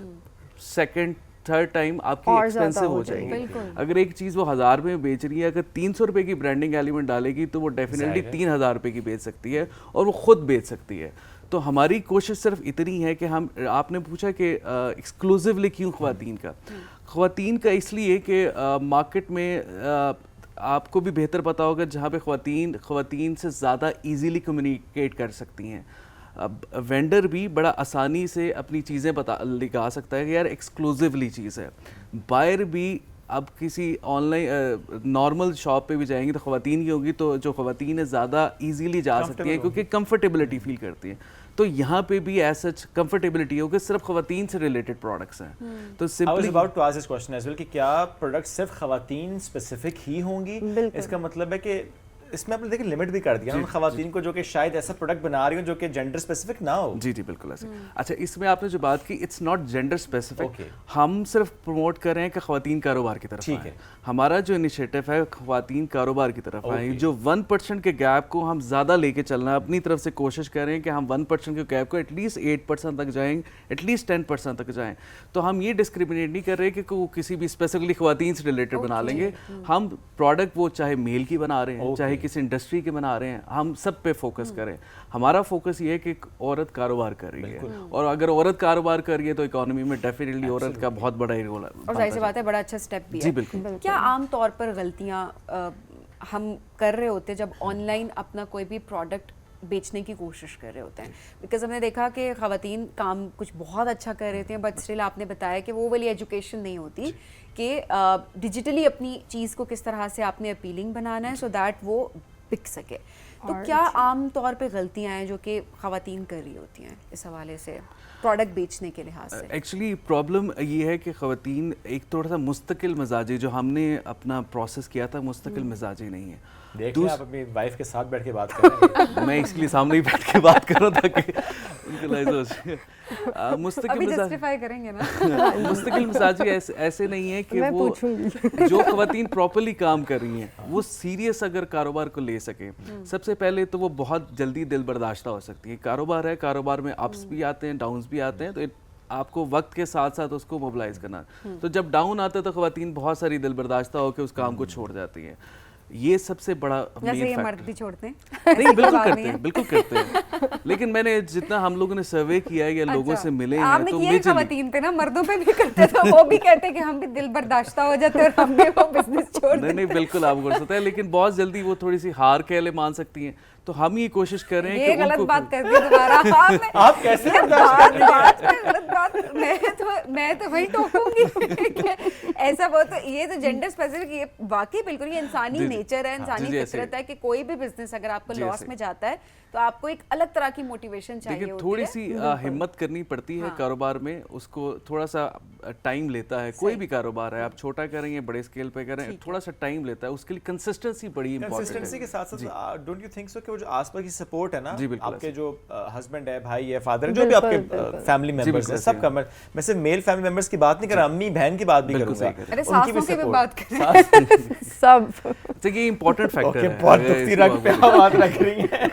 سیکنڈ تھرڈ ٹائم آپ کی ایکسپینسو ہو جائیں گی. اگر ایک چیز وہ 1000 روپے میں بیچ رہی ہے, اگر 300 روپے کی برانڈنگ ایلیمنٹ ڈالے گی تو وہ ڈیفینیٹلی 3000 روپے کی بیچ سکتی ہے اور وہ خود بیچ سکتی ہے. تو ہماری کوشش صرف اتنی ہے کہ ہم, آپ نے پوچھا کہ ایکسکلوزیولی کیوں خواتین کا اس لیے کہ مارکیٹ میں آپ کو بھی بہتر پتہ ہوگا جہاں پہ خواتین سے زیادہ ایزیلی کمیونیکیٹ کر سکتی ہیں. وینڈر بھی بڑا آسانی سے اپنی چیزیں لگا سکتا ہے کہ یار ایکسکلوزیولی چیز ہے. بائر بھی اب کسی آن لائن نارمل شاپ پہ بھی جائیں گی تو خواتین کی ہوگی, تو جو خواتین ہے زیادہ ایزیلی جا سکتی ہیں کیونکہ کمفرٹیبلٹی فیل کرتی ہیں. تو یہاں پہ بھی ایز سچ کمفرٹیبلٹی ہوگی, صرف خواتین سے ریلیٹڈ پروڈکٹس ہیں. تو simply about to ask this question as well کہ کیا پروڈکٹ صرف خواتین اسپیسیفک ہی ہوں گی؟ اس کا مطلب ہے کہ اس میں آپ نے دیکھیں لمٹ بھی کر دیا ان خواتین کو جو کہ شاید ایسا پروڈکٹ بنا رہی ہوں جو کہ جینڈر اسپیسیفک نہ ہو. جی بالکل ایسے. اچھا اس میں آپ نے جو بات کی اٹس ناٹ جینڈر اسپیسیفک, ہم صرف پروموٹ کر رہے ہیں کہ خواتین کاروبار کی طرف آئیں. ہمارا جو انیشیٹو ہے خواتین کاروبار کی طرف آئیں. جو 1% کے گیپ کو ہم زیادہ لے کے چلنا ہے, اپنی طرف سے کوشش کر رہے ہیں کہ ہم 1% کے گیپ کو ایٹ لیسٹ 8% تک جائیں, ایٹ لیسٹ 10% تک جائیں. تو ہم یہ ڈسکریمنیٹ نہیں کر رہے کہ کسی بھی اسپیسیفکلی خواتین سے ریلیٹڈ بنا لیں گے. ہم پروڈکٹ وہ چاہے میل کی بنا رہے ہیں, چاہے کسی انڈسٹری کے بنا رہے ہیں, ہم سب پہ فوکس کریں. ہمارا فوکس یہ ہے کہ ایک عورت کاروبار کر رہی ہے, اور اگر عورت کاروبار کر رہی ہے تو اکانومی میں ڈیفینیٹلی عورت کا بہت بڑا رول ہے. اور ظاہر سی بات ہے بڑا اچھا اسٹیپ بھی ہے. جی بالکل. کیا عام طور پر غلطیاں ہم کر رہے ہوتے ہیں جب آن لائن اپنا کوئی بھی پروڈکٹ بیچنے کی کوشش کر رہے ہوتے ہیں؟ بیکاز ہم نے دیکھا کہ خواتین کام کچھ بہت اچھا کر رہے تھے, بٹ اسٹل آپ نے بتایا کہ وہ والی ایجوکیشن نہیں ہوتی کہ ڈیجیٹلی اپنی چیز کو کس طرح سے آپ نے اپیلنگ بنانا ہے سو دیٹ وہ بک سکے. تو کیا عام طور پہ غلطیاں ہیں جو کہ خواتین کر رہی ہوتی ہیں اس حوالے سے پروڈکٹ بیچنے کے لحاظ سے؟ ایکچولی پرابلم یہ ہے کہ خواتین ایک تھوڑا سا مستقل مزاجی, جو ہم نے اپنا پروسیس کیا تھا مستقل مزاجی نہیں ہے. دیکھ لیں آپ اپنی وائف کے ساتھ بیٹھ کے بات کر رہے ہیں. میں اس لیے سامنے ہی بیٹھ کے بات کر رہا تھا کہ ان کے لائز مستقل مزاجی ایسے نہیں ہے کہ وہ جو خواتین پراپرلی کام کر رہی ہیں وہ سیریس اگر کاروبار کو لے سکیں. سب سے پہلے تو وہ بہت جلدی دل برداشتہ ہو سکتی ہے. کاروبار ہے, کاروبار میں اپس بھی آتے ہیں, ڈاؤنس بھی آتے ہیں, تو آپ کو وقت کے ساتھ ساتھ اس کو موبلائز کرنا. تو جب ڈاؤن آتا ہے تو خواتین بہت ساری دل برداشتہ ہو کے اس کام کو چھوڑ جاتی ہیں. یہ سب سے بڑا جیسے یہ مرد بھی چھوڑتے ہیں. نہیں بالکل کرتے ہیں, بالکل کرتے ہیں. لیکن میں نے جتنا ہم لوگوں نے سروے کیا ہے یا لوگوں سے ملے ہیں تو خواتین پہ نا مردوں پہ بھی کرتے تھے, وہ بھی کہتے کہ ہم بھی دل برداشتہ ہو جاتے اور ہم بھی وہ بزنس چھوڑ دیں. نہیں بالکل آپ کر سکتے ہیں, لیکن بہت جلدی وہ تھوڑی سی ہار کے لئے مان سکتی ہیں. تو ہم یہ کوشش کر رہے ہیں کہ یہ غلط بات کر دی دوبارہ آپ کیسے برداشت بات غلط بات, میں تو وہی ٹوکوں گی ایسا. وہ تو یہ تو جینڈر اسپیسیفک, یہ واقعی بالکل یہ انسانی نیچر ہے, انسانی فطرت ہے کہ کوئی بھی بزنس اگر آپ کو لاس میں جاتا ہے تو آپ کو ایک الگ طرح کی موٹیویشن چاہیے ہوتی ہے. تھوڑی سی ہمت کرنی پڑتی ہے کاروبار میں, اس کو تھوڑا سا ٹائم لیتا ہے. کوئی بھی کاروبار ہے, آپ چھوٹا کر رہے ہیں بڑے اسکیل پہ کر رہے ہیں, تھوڑا سا ٹائم لیتا ہے. اس کے لیے کنسسٹنسی بڑی امپورٹنٹ ہے. کنسسٹنسی کے ساتھ ساتھ ڈونٹ یو تھنک سو کہ وہ جو آس پاس کی سپورٹ ہے نا, آپ کے جو ہسبینڈ ہے, بھائی ہے, فادر ہے, جو بھی آپ کے فیملی ممبرز ہیں, سب کا, میں صرف میل فیملی ممبرز کی بات نہیں کر رہا, امی بہن کی بات بھی کروں گا, ان کی بھی سپورٹ سب. تو یہ امپورٹنٹ فیکٹر ہے. بہت دکھتی رکھ پہ بات رکھ رہی ہیں.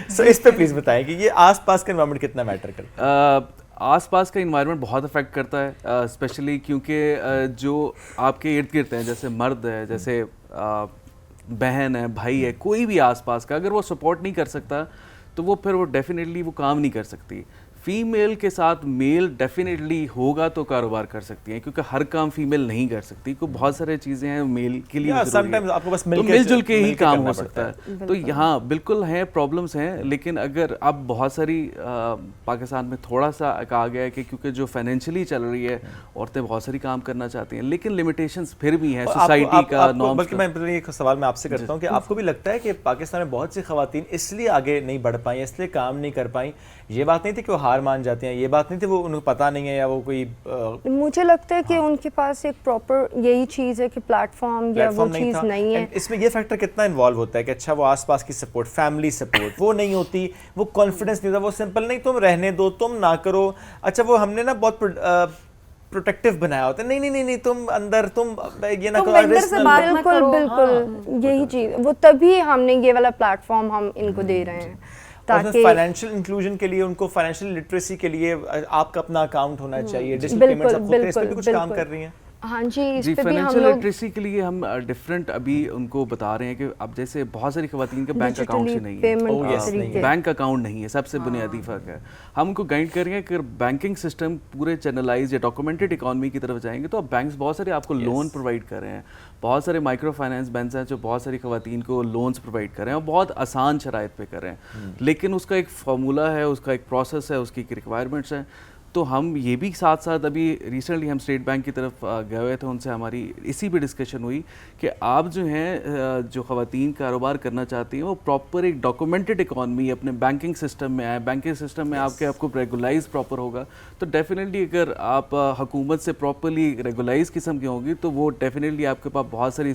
سو اس پہ پلیز بتائیں کہ یہ آس پاس کا انوائرمنٹ کتنا میٹر کرتا ہے؟ آس پاس کا انوائرمنٹ بہت افیکٹ کرتا ہے, اسپیشلی کیونکہ جو آپ کے ارد گرد ہیں, جیسے مرد ہے, جیسے بہن ہے, بھائی ہے, کوئی بھی آس پاس کا اگر وہ سپورٹ نہیں کر سکتا تو وہ پھر وہ ڈیفینیٹلی وہ کام نہیں کر سکتی. فیمیل کے ساتھ میل ڈیفینیٹلی ہوگا تو کاروبار کر سکتی ہیں, کیونکہ ہر کام فیمیل نہیں کر سکتی. کو بہت سارے چیزیں ہیں میل کے لیے مل جل کے ہی کام ہو سکتا ہے. تو یہاں بالکل ہیں پرابلمس ہیں, لیکن اگر اب بہت ساری پاکستان میں تھوڑا سا آ گیا ہے کہ کیونکہ جو فائنینشلی چل رہی ہے عورتیں بہت ساری کام کرنا چاہتی ہیں, لیکن لمیٹیشنز پھر بھی ہیں سوسائٹی کا نارمز. بلکہ میں ایک سوال میں آپ سے کرتا ہوں کہ آپ کو بھی لگتا ہے کہ پاکستان میں بہت سی خواتین اس لیے آگے نہیں بڑھ پائیں, اس لیے کام نہیں کر پائیں, یہ بات نہیں تھی کہ وہ ہار مان جاتے ہیں, یہ بات نہیں تھی وہ ان کو پتہ نہیں ہے یا وہ کوئی, مجھے لگتا ہے کہ ان کے پاس ایک پراپر یہی چیز ہے کہ پلیٹ فارم یا وہ چیز نہیں ہے. اس میں یہ فیکٹر کتنا انوالو ہوتا ہے کہ اچھا وہ آس پاس کی سپورٹ, فیملی سپورٹ وہ نہیں ہوتی, وہ کانفیڈنس نہیں ہوتا, وہ سمپل نہیں تم رہنے دو, تم نہ کرو. اچھا وہ ہم نے نا بہت پروٹیکٹیو بنایا ہوتا ہے, نہیں تم اندر, تم یہ نہ بالکل کرو. بالکل یہی چیز, وہ تبھی ہم نے یہ والا پلیٹ فارم ہم ان کو دے رہے ہیں تاکہ فائنینشیل انکلوژن کے لیے, ان کو فائنینشیل لٹریسی کے لیے آپ کا اپنا اکاؤنٹ ہونا چاہیے, ڈیجیٹل پیمنٹس آپ خود اس پہ بھی کچھ کام کر رہی ہیں. ہاں جی, فائنینشیل لٹریسی کے لیے ہم ڈفرینٹ ابھی ان کو بتا رہے ہیں کہ اب جیسے بہت ساری خواتین کا بینک اکاؤنٹ ہی نہیں ہے, بینک اکاؤنٹ نہیں ہے, سب سے بنیادی فرق ہے. ہم ان کو گائڈ کر رہے ہیں کہ بینکنگ سسٹم پورے چینلائز یا ڈاکومنٹڈ اکانومی کی طرف جائیں گے تو اب بینکس بہت سارے آپ کو لون پرووائڈ کر رہے ہیں. بہت سارے مائکرو فائنانس بینکس ہیں جو بہت ساری خواتین کو لونس پرووائڈ کر رہے ہیں اور بہت آسان شرائط پہ کر رہے ہیں, لیکن اس کا ایک فارمولہ ہے, اس کا ایک پروسیس ہے, اس کی ایک ریکوائرمنٹس ہیں. تو ہم یہ بھی ساتھ ساتھ ابھی ریسنٹلی ہم اسٹیٹ بینک کی طرف گئے ہوئے تھے, ان سے ہماری اسی پہ ڈسکشن ہوئی کہ آپ جو ہیں جو خواتین کاروبار کرنا چاہتی ہیں وہ پراپر ایک ڈاکومنٹڈ اکانومی اپنے بینکنگ سسٹم میں آئے. بینکنگ سسٹم میں آپ کو ریگولائز پراپر ہوگا تو ڈیفینیٹلی اگر آپ حکومت سے پراپرلی ریگولائز قسم کی ہوگی تو وہ ڈیفینیٹلی آپ کے پاس بہت ساری